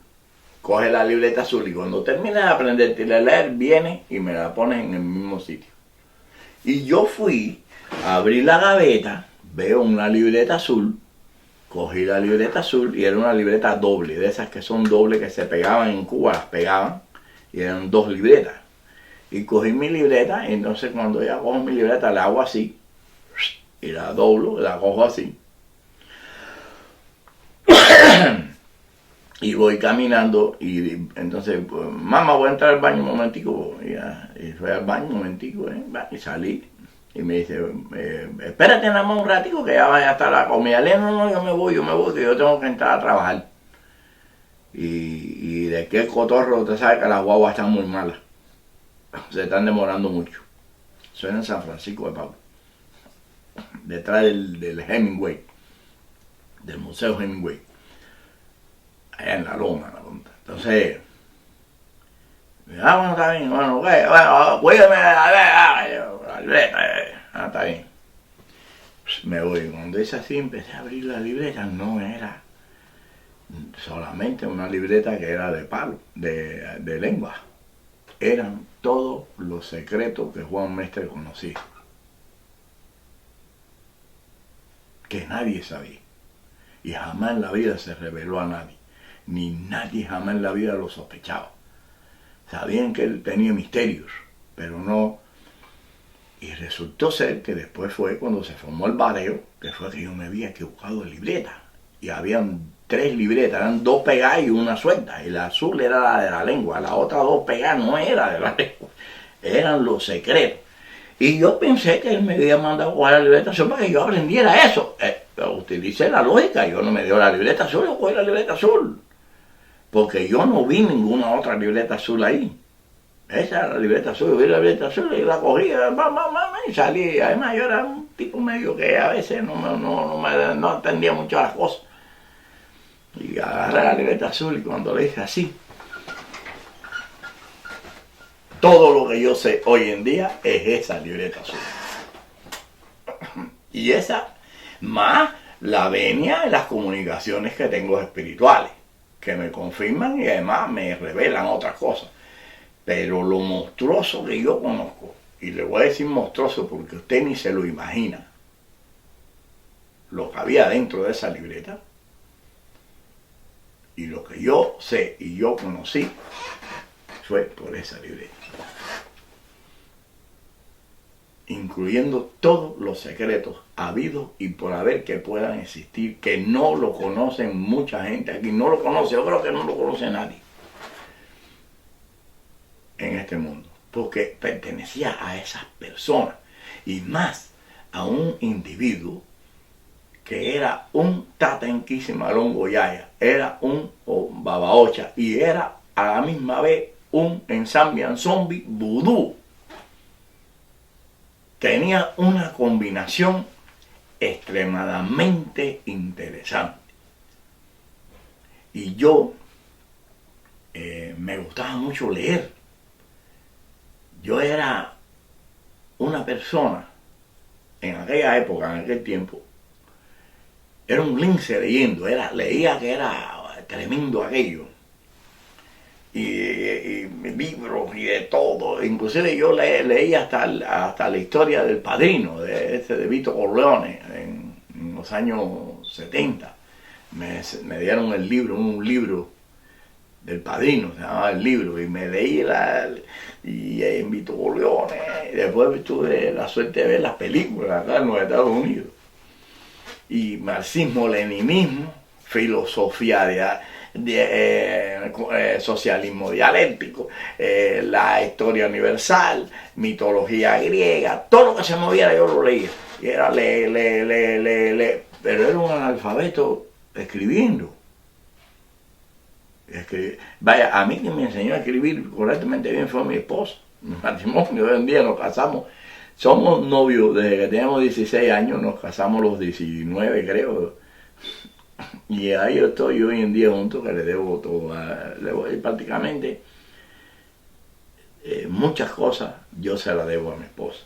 Coge la libreta azul y cuando termines de aprenderte a leer, viene y me la pones en el mismo sitio. Y yo fui a abrir la gaveta, veo una libreta azul, cogí la libreta azul y era una libreta doble, de esas que son dobles que se pegaban en Cuba, las pegaban y eran 2 libretas. Y cogí mi libreta y entonces cuando ya cojo mi libreta la hago así y la doblo, la cojo así. Y voy caminando y entonces, pues, mamá, voy a entrar al baño un momentico. Y fui al baño un momentico, y salí. Y me dice, espérate nada más un ratico que ya vaya a estar la comida. No, yo me voy, que yo tengo que entrar a trabajar. Y de qué cotorro, usted sabe que las guaguas están muy malas. Se están demorando mucho. Soy en San Francisco de Paula, detrás del Hemingway, del Museo Hemingway, allá en la loma, la punta. Entonces, bueno, está bien, bueno, cuídame, la libreta, está bien. Me voy, cuando es así empecé a abrir la libreta, no era solamente una libreta que era de palo, de lengua. Eran todos los secretos que Juan Mestre conocía, que nadie sabía, y jamás en la vida se reveló a nadie, ni nadie jamás en la vida lo sospechaba. Sabían que él tenía misterios, pero no. Y resultó ser que después fue cuando se formó el bareo, que fue que yo me había equivocado de libreta. Y habían 3 libretas, eran 2 pegadas y una suelta. Y la azul era la de la lengua, la otra 2 pegadas no era de la lengua, eran los secretos. Y yo pensé que él me había mandado a jugar la libreta azul para que yo aprendiera eso. Utilicé la lógica, yo no me dio la libreta azul, yo cogí la libreta azul. Porque yo no vi ninguna otra libreta azul ahí. Esa era la libreta azul, yo vi la libreta azul y la cogí, y salí. Además yo era un tipo medio que a veces no entendía mucho las cosas. Y agarré la libreta azul y cuando le hice así, todo lo que yo sé hoy en día es esa libreta azul. Y esa, más la venia en las comunicaciones que tengo espirituales, que me confirman y además me revelan otras cosas. Pero lo monstruoso que yo conozco, y le voy a decir monstruoso porque usted ni se lo imagina, lo que había dentro de esa libreta, y lo que yo sé y yo conocí, fue por esa libreta. Incluyendo todos los secretos habidos y por haber que puedan existir, que no lo conocen mucha gente aquí, no lo conoce, yo creo que no lo conoce nadie en este mundo, porque pertenecía a esas personas y más a un individuo que era un Tatenquisimalongo Yaya, era un Babaocha y era a la misma vez un Ensambian Zombie vudú. Tenía una combinación extremadamente interesante. Y yo me gustaba mucho leer. Yo era una persona, en aquella época, en aquel tiempo, era un lince leyendo, leía que era tremendo aquello. Y libros y de todo. Inclusive yo leí hasta la historia del Padrino, de Vito Corleone, en los años 70. Me dieron el libro, un libro del Padrino, se llamaba el libro, y me leí y en Vito Corleone, y después tuve la suerte de ver las películas acá en los Estados Unidos. Y marxismo-leninismo, filosofía socialismo dialéctico, la historia universal, mitología griega, todo lo que se moviera yo lo leía. Y era pero era un analfabeto escribiendo. Vaya, a mí quien me enseñó a escribir correctamente bien fue mi esposa. Mi matrimonio, hoy en día nos casamos, somos novios desde que teníamos 16 años, nos casamos los 19 creo. Y ahí estoy hoy en día junto, que le debo todo, le voy prácticamente muchas cosas yo se las debo a mi esposa.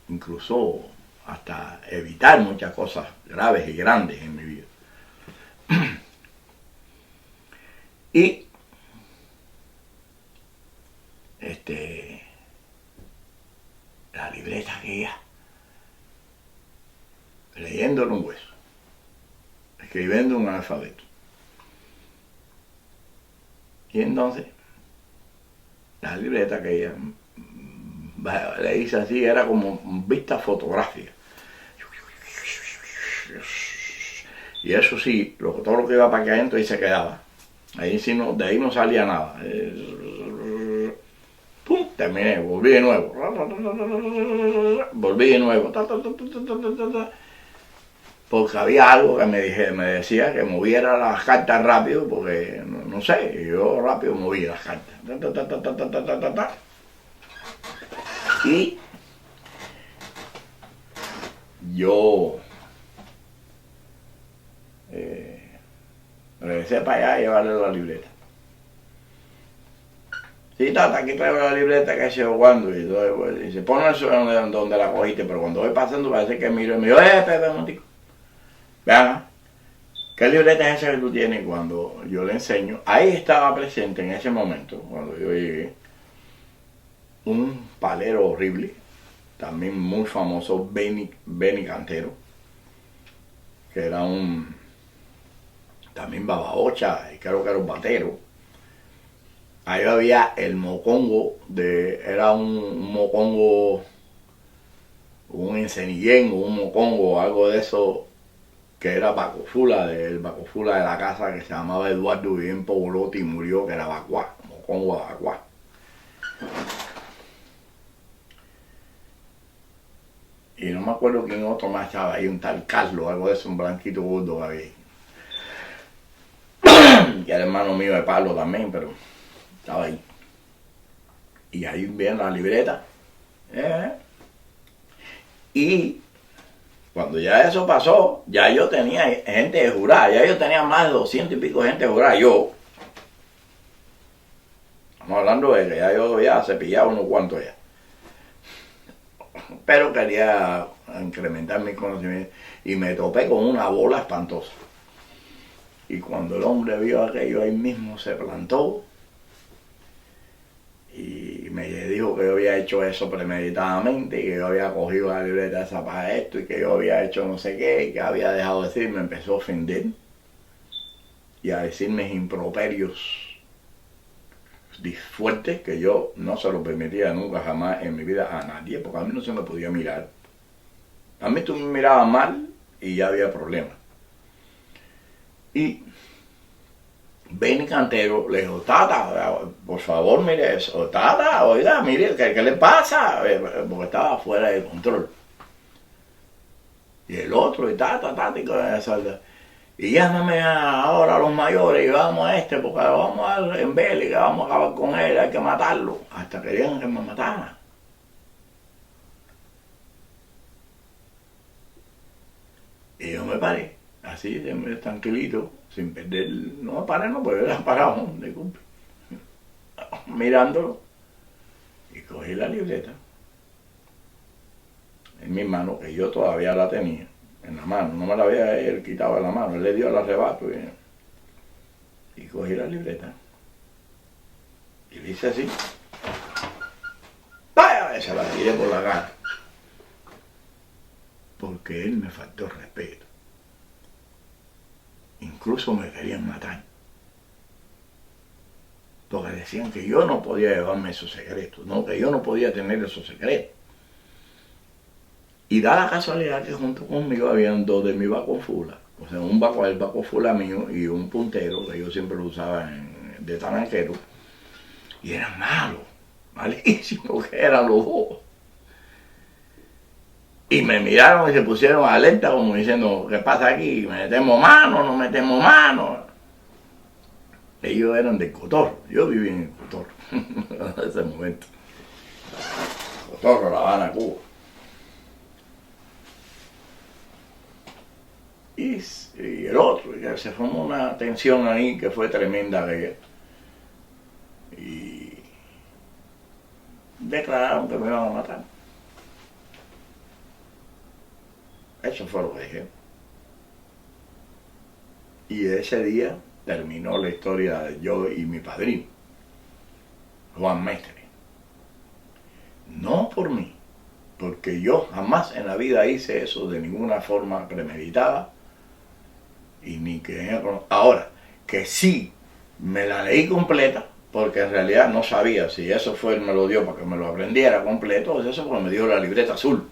Incluso hasta evitar muchas cosas graves y grandes en mi vida. Y la libreta aquella, leyéndole un hueso, escribiendo un alfabeto. Y entonces, la libreta que ella le hice así, era como vista fotográfica. Y eso sí, todo lo que iba para acá adentro ahí se quedaba. Ahí sí no, de ahí no salía nada. ¡Pum! Terminé, volví de nuevo. Porque había algo que me decía que moviera las cartas rápido, porque no sé, yo rápido moví las cartas. Y yo regresé para allá a llevarle la libreta. Sí, tata, aquí traigo la libreta que se jugando. Y dice, pon eso donde la cogiste, pero cuando voy pasando parece que miro y me digo, Pepe, un momentico. Vean, ¿qué libreta es esa que tú tienes? Cuando yo le enseño, ahí estaba presente en ese momento, cuando yo llegué, un palero horrible, también muy famoso, Benny Cantero, que era también babaocha, y creo que era un batero. Ahí había el mocongo, era un mocongo, un encenillén o un mocongo, algo de eso, que era Bacofula, el Bacofula de la casa, que se llamaba Eduardo, vivía en Pobolote y murió, que era Bacuá, mocongo a Bacuá. Y no me acuerdo quién otro más estaba ahí, un tal Carlos, algo de eso, un blanquito gordo que había. Que era hermano mío de Pablo también, pero estaba ahí. Y ahí viene la libreta. Y cuando ya eso pasó, ya yo tenía gente de jurada, ya yo tenía más de 200 y pico gente de jurada, yo. Estamos hablando de que ya yo había cepillado unos cuantos ya. Pero quería incrementar mi conocimiento y me topé con una bola espantosa. Y cuando el hombre vio aquello, ahí mismo se plantó y me dijo que yo había hecho eso premeditadamente y que yo había cogido la libreta esa para esto y que yo había hecho no sé qué y que había dejado de decir. Me empezó a ofender y a decirme improperios fuertes que yo no se lo permitía nunca jamás en mi vida a nadie, porque a mí no se me podía mirar. A mí tú me mirabas mal y ya había problemas. Y Benny Cantero le dijo, Tata, por favor mire eso, Tata, oiga, mire, ¿qué le pasa? Porque estaba fuera de control. Y el otro, y y llámame ahora a los mayores y vamos a este, porque lo vamos a dar en bélica, vamos a acabar con él, hay que matarlo. Hasta querían que me mataran. Y yo me paré, así, tranquilito, sin perder, no me paré, no, porque era parado, disculpe, mirándolo, y cogí la libreta en mi mano, que yo todavía la tenía, en la mano, no me la había él quitado de la mano, él le dio el arrebato, y cogí la libreta, y le hice así, ¡vaya! Se la tiré por la cara, porque él me faltó el respeto. Incluso me querían matar. Porque decían que yo no podía llevarme esos secretos, no, que yo no podía tener esos secretos. Y da la casualidad que junto conmigo habían dos de mi bacofula. O sea, el bacofula mío y un puntero, que yo siempre lo usaba de taranquero. Y eran malos, malísimos que eran los dos. Y me miraron y se pusieron alerta como diciendo, ¿qué pasa aquí? ¿Metemos mano? ¿No metemos mano? Ellos eran del Cotorro, yo vivía en el Cotorro en ese momento. Cotorro, La Habana, Cuba. Y el otro, y se formó una tensión ahí que fue tremenda de él. Y declararon que me iban a matar. Eso fue lo que dije. Y ese día terminó la historia de yo y mi padrino, Juan Mestre. No por mí, porque yo jamás en la vida hice eso de ninguna forma premeditada, y ni que... Ahora, que sí me la leí completa, porque en realidad no sabía si eso fue, él me lo dio para que me lo aprendiera completo, o eso porque me dio la libreta azul.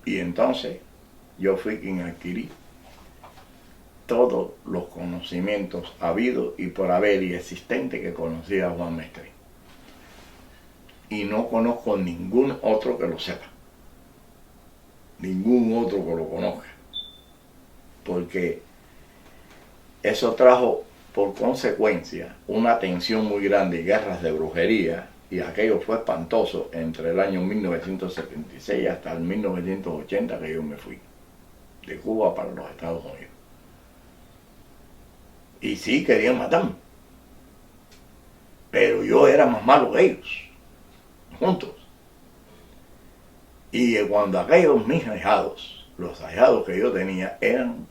Y entonces yo fui quien adquirí todos los conocimientos habidos y por haber y existente que conocía a Juan Mestre. Y no conozco ningún otro que lo sepa. Ningún otro que lo conozca. Porque eso trajo por consecuencia una tensión muy grande y guerras de brujería. Y aquello fue espantoso entre el año 1976 hasta el 1980 que yo me fui de Cuba para los Estados Unidos. Y sí querían matarme, pero yo era más malo que ellos, juntos. Y cuando aquellos mis ahijados, los ahijados que yo tenía, eran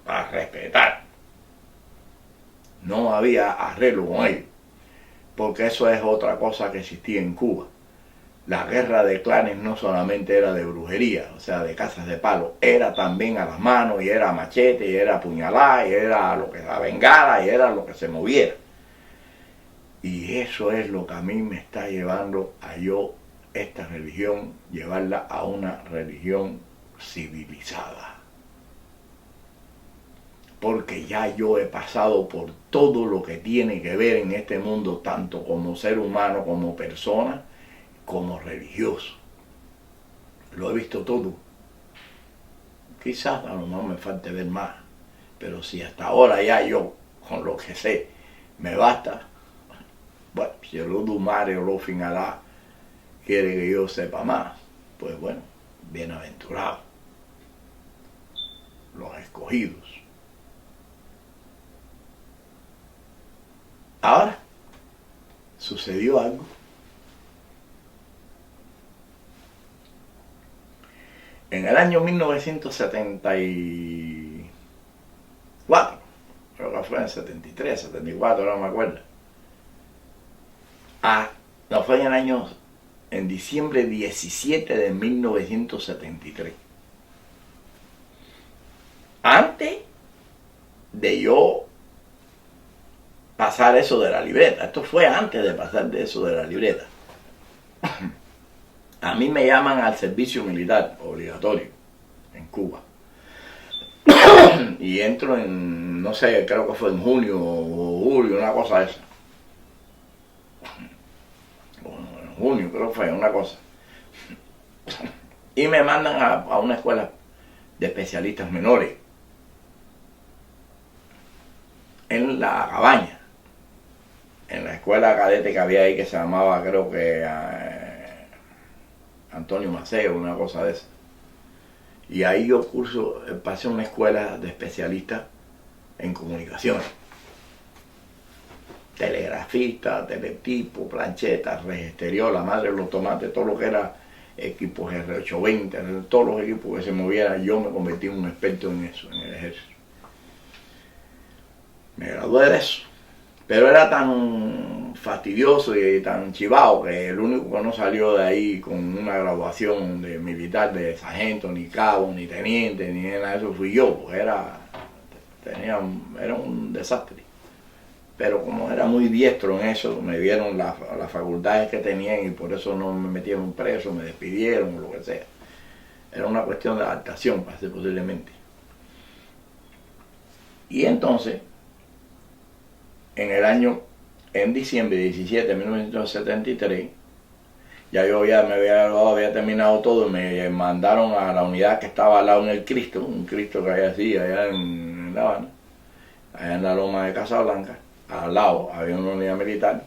para respetar, no había arreglo con ellos. Porque eso es otra cosa que existía en Cuba. La guerra de clanes no solamente era de brujería, o sea, de casas de palo, era también a las manos, y era machete, y era puñalada, y era lo que la bengala, y era lo que se moviera. Y eso es lo que a mí me está llevando a yo, esta religión, llevarla a una religión civilizada. Porque ya yo he pasado por todo lo que tiene que ver en este mundo, tanto como ser humano, como persona, como religioso. Lo he visto todo. Quizás a lo mejor me falte ver más, pero si hasta ahora ya yo, con lo que sé, me basta, bueno, si el Odumare o lo Finalá quiere que yo sepa más, pues bueno, bienaventurados, los escogidos. Ahora, sucedió algo. En el año 1974, creo que fue en 73, 74, no me acuerdo. No, fue en el año, en diciembre 17 de 1973. Antes de yo pasar eso de la libreta. Esto fue antes de pasar de eso de la libreta. A mí me llaman al servicio militar obligatorio en Cuba. Y entro en, no sé, creo que fue en junio o julio, una cosa esa. Bueno, junio creo que fue, una cosa. Y me mandan a una escuela de especialistas menores en La Cabaña, en la escuela cadete que había ahí que se llamaba, creo que Antonio Maceo, una cosa de esa. Y ahí yo pasé a una escuela de especialistas en comunicaciones. Telegrafista, teletipo, planchetas, registerio, la madre de los tomates, todo lo que era equipos R820, todos los equipos que se movieran, yo me convertí en un experto en eso, en el ejército. Me gradué de eso, pero era tan fastidioso y tan chivado que el único que no salió de ahí con una graduación de militar, de sargento, ni cabo, ni teniente, ni nada de eso fui yo, porque era un desastre. Pero como era muy diestro en eso, me dieron las facultades que tenían y por eso no me metieron preso, me despidieron o lo que sea. Era una cuestión de adaptación, posiblemente. Y entonces, en diciembre 17 de 1973, ya yo me había graduado, había terminado todo, y me mandaron a la unidad que estaba al lado en el Cristo, un Cristo que hay así, allá en La Habana, allá en la Loma de Casablanca. Al lado había una unidad militar,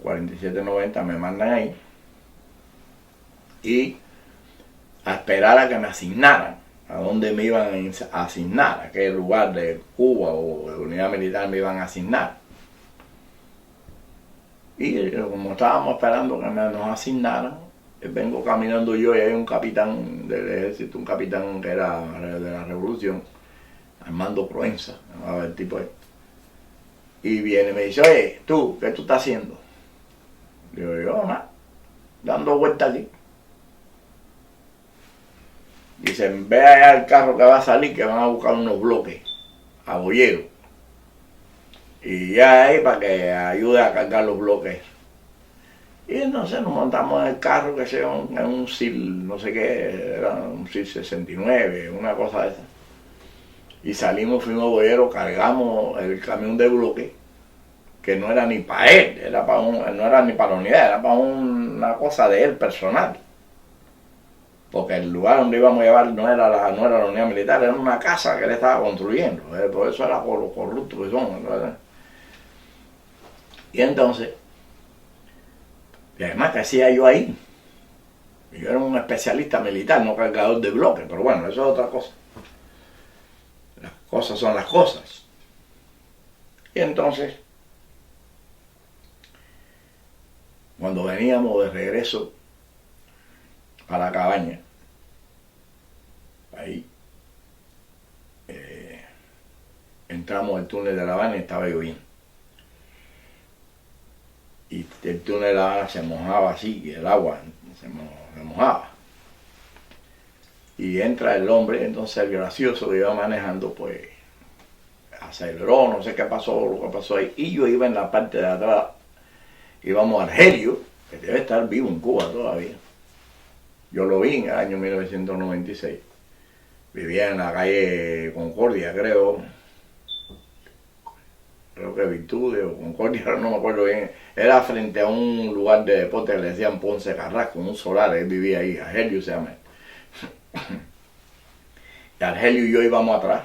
4790, me mandan ahí, y a esperar a que me asignaran, a dónde me iban a asignar, a qué lugar de Cuba o de unidad militar me iban a asignar. Y como estábamos esperando que nos asignaran, vengo caminando yo y hay un capitán del ejército, un capitán que era de la revolución, Armando Proenza, llamaba el tipo ahí. Y viene y me dice, oye, tú, ¿qué tú estás haciendo? Digo, yo, nada, dando vueltas aquí. Dice, ve allá el carro que va a salir, que van a buscar unos bloques a Boyero. Y ya ahí para que ayude a cargar los bloques. Y entonces nos montamos en el carro, que sea un SIL, no sé qué, era un SIL 69, una cosa de esa. Y salimos, fuimos a Boyero, cargamos el camión de bloque, que no era ni para él, no era ni para la unidad, era para una cosa de él personal. Porque el lugar donde íbamos a llevar no era la unidad militar, era una casa que él estaba construyendo. Por eso era por los corruptos que son, ¿verdad? Y entonces, y además, ¿qué hacía yo ahí? Yo era un especialista militar, no cargador de bloque, pero bueno, eso es otra cosa. Las cosas son las cosas. Y entonces, cuando veníamos de regreso a La Cabaña, ahí entramos al túnel de La Habana y estaba lloviendo. Y el túnel de La Habana se mojaba así, y el agua se mojaba. Y entra el hombre, entonces el gracioso que iba manejando, pues aceleró, no sé qué pasó, lo que pasó ahí. Y yo iba en la parte de atrás, íbamos a Argelio, que debe estar vivo en Cuba todavía. Yo lo vi en el año 1996. Vivía en la calle Concordia, creo que Virtudes o Concordia, no me acuerdo bien. Era frente a un lugar de deporte que le decían Ponce Carrasco, un solar, él vivía ahí, Argelio se llama. Y Argelio y yo íbamos atrás,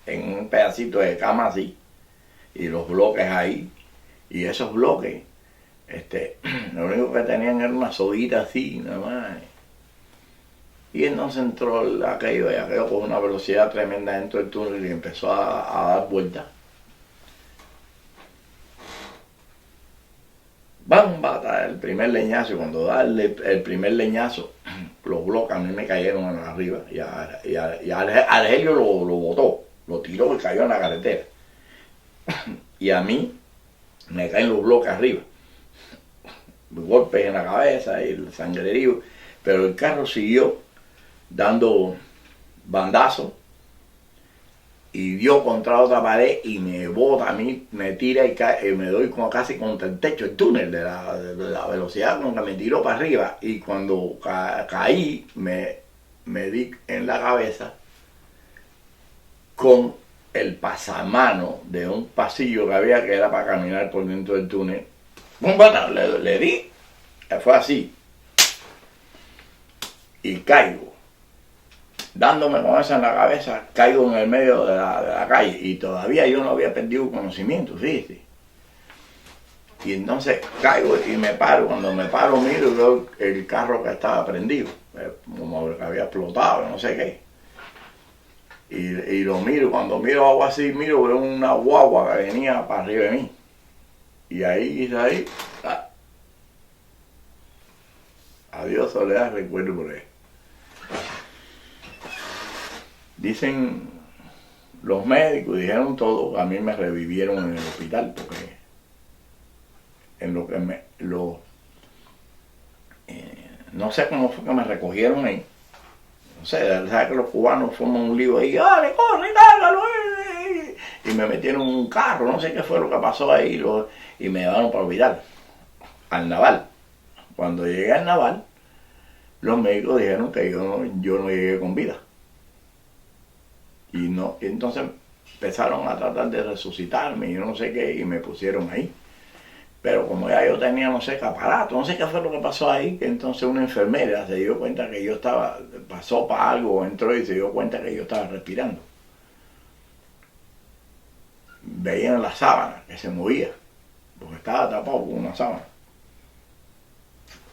en un pedacito de cama así, y los bloques ahí, y esos bloques, lo único que tenían era una soguita así, nada más. Y entonces entró aquello con una velocidad tremenda dentro del túnel y empezó a dar vueltas. ¡Bam! El primer leñazo, y cuando da el primer leñazo, los bloques a mí me cayeron arriba, y a Argelio lo botó, lo tiró y cayó en la carretera. Y a mí me caen los bloques arriba, golpes en la cabeza y el sangrerío, pero el carro siguió dando bandazos y dio contra otra pared y me bota a mí, me tira y me doy casi contra el techo, el túnel de la velocidad con que me tiró para arriba, y cuando caí me di en la cabeza con el pasamano de un pasillo que había, que era para caminar por dentro del túnel. Le di Fue así. Y caigo. Dándome con eso en la cabeza, caigo en el medio de la calle. Y todavía yo no había perdido conocimiento, fíjate. Y entonces caigo y me paro. Cuando me paro miro y veo el carro que estaba prendido. Como que había explotado, no sé qué. Y lo miro. Cuando miro algo así, veo una guagua que venía para arriba de mí. Y ahí, a Dios Soledad recuerdo por él. Dicen los médicos, dijeron todo, a mí me revivieron en el hospital, porque en lo que no sé cómo fue que me recogieron ahí. No sé, sabes que los cubanos forman un lío ahí, ¡dale, corre, cárgalo! Y me metieron en un carro, no sé qué fue lo que pasó ahí, y me llevaron para el hospital, al Naval. Cuando llegué al Naval, los médicos dijeron que yo no llegué con vida. Y entonces empezaron a tratar de resucitarme y no sé qué, y me pusieron ahí. Pero como ya yo tenía, no sé qué aparato, no sé qué fue lo que pasó ahí, que entonces una enfermera se dio cuenta que yo pasó para algo, entró y se dio cuenta que yo estaba respirando. Veían la sábana que se movía, porque estaba tapado con una sábana.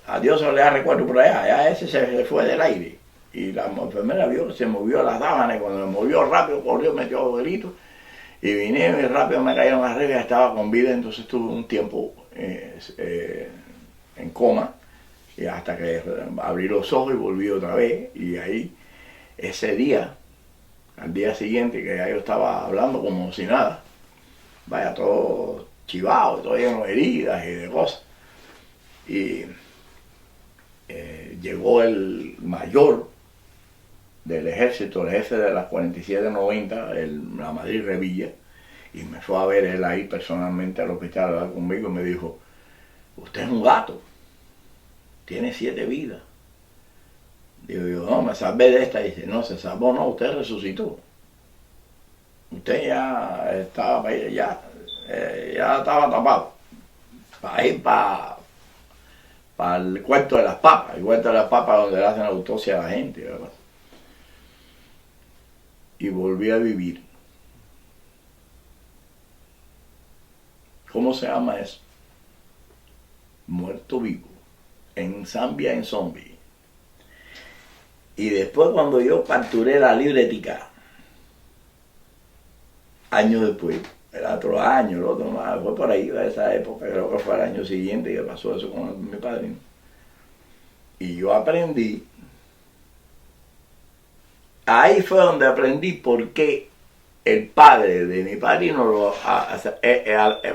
A Dios se le da recuerdo por allá, ya ese se fue del aire. Y la enfermera vio que se movió la sábana y cuando me movió rápido, corrió, metió gritos. Y vinieron y rápido me cayeron arriba, estaba con vida, entonces estuve un tiempo en coma. Y hasta que abrí los ojos y volví otra vez. Y ahí, ese día, al día siguiente, que ya yo estaba hablando como si nada, vaya, todo chivado, todo lleno de heridas y de cosas. Y llegó el mayor del ejército, el jefe de las 4790, la Madrid Revilla, y me fue a ver él ahí personalmente al hospital a hablar conmigo y me dijo, usted es un gato, tiene 7 vidas. Digo yo, no, me salvé de esta. Y dice, no, se salvó, no, usted resucitó. Usted ya estaba, ya estaba tapado. Para ir para el cuarto de las papas, el cuarto de las papas donde le hacen autopsia a la gente, ¿verdad? Y volví a vivir. ¿Cómo se llama eso? Muerto vivo. En Zambia, en zombie. Y después cuando yo capturé la libretica, años después, el otro año, el otro más, fue por ahí, de esa época, creo que fue el año siguiente que pasó eso con mi padrino. Y yo aprendí, ahí fue donde aprendí por qué el padre de mi padrino,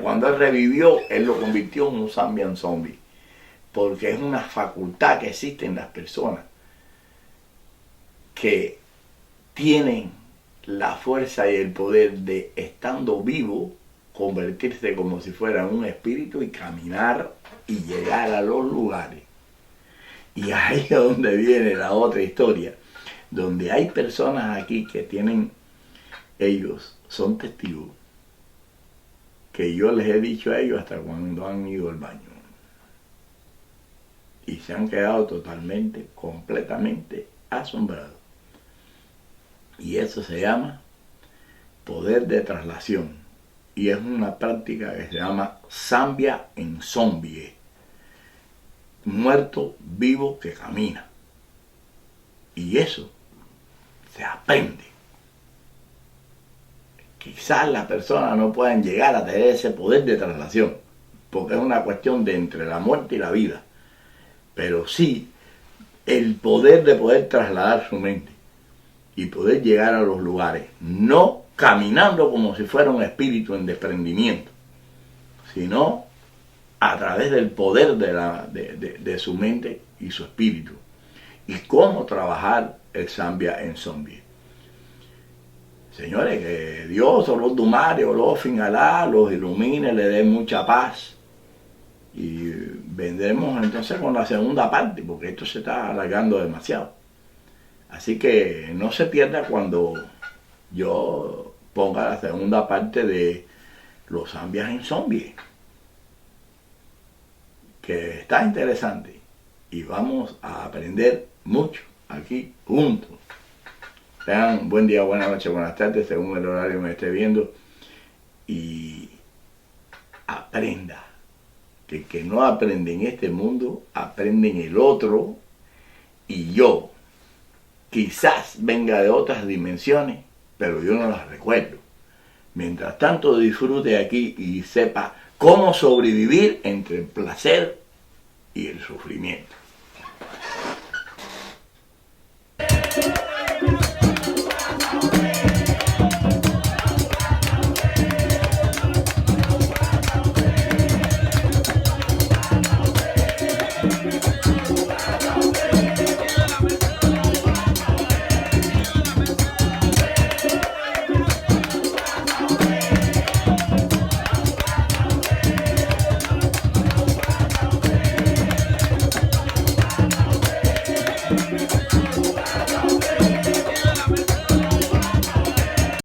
cuando él revivió, él lo convirtió en un Zambian zombie. Porque es una facultad que existe en las personas que tienen la fuerza y el poder de, estando vivo, convertirse como si fuera un espíritu y caminar y llegar a los lugares. Y ahí es donde viene la otra historia, donde hay personas aquí que tienen, ellos son testigos, que yo les he dicho a ellos hasta cuando han ido al baño. Y se han quedado totalmente, completamente asombrados. Y eso se llama poder de traslación. Y es una práctica que se llama Zambia en zombie. Muerto vivo que camina. Y eso se aprende. Quizás las personas no puedan llegar a tener ese poder de traslación, porque es una cuestión de entre la muerte y la vida. Pero sí el poder de poder trasladar su mente y poder llegar a los lugares, no caminando como si fuera un espíritu en desprendimiento, sino a través del poder de su mente y su espíritu. Y cómo trabajar el Zambia en zombie. Señores, que Dios, Olor Dumario, Olor Fingalá, los ilumine, le dé mucha paz. Y vendremos entonces con la segunda parte, porque esto se está alargando demasiado. Así que no se pierda cuando yo ponga la segunda parte de los Zambias en zombie. que está interesante y vamos a aprender mucho aquí juntos. Tengan buen día, buena noche, buenas tardes, según el horario que me esté viendo, y aprenda. Que el que no aprende en este mundo, aprende en el otro, y yo quizás venga de otras dimensiones, pero yo no las recuerdo. Mientras tanto, disfrute aquí y sepa cómo sobrevivir entre el placer y el sufrimiento.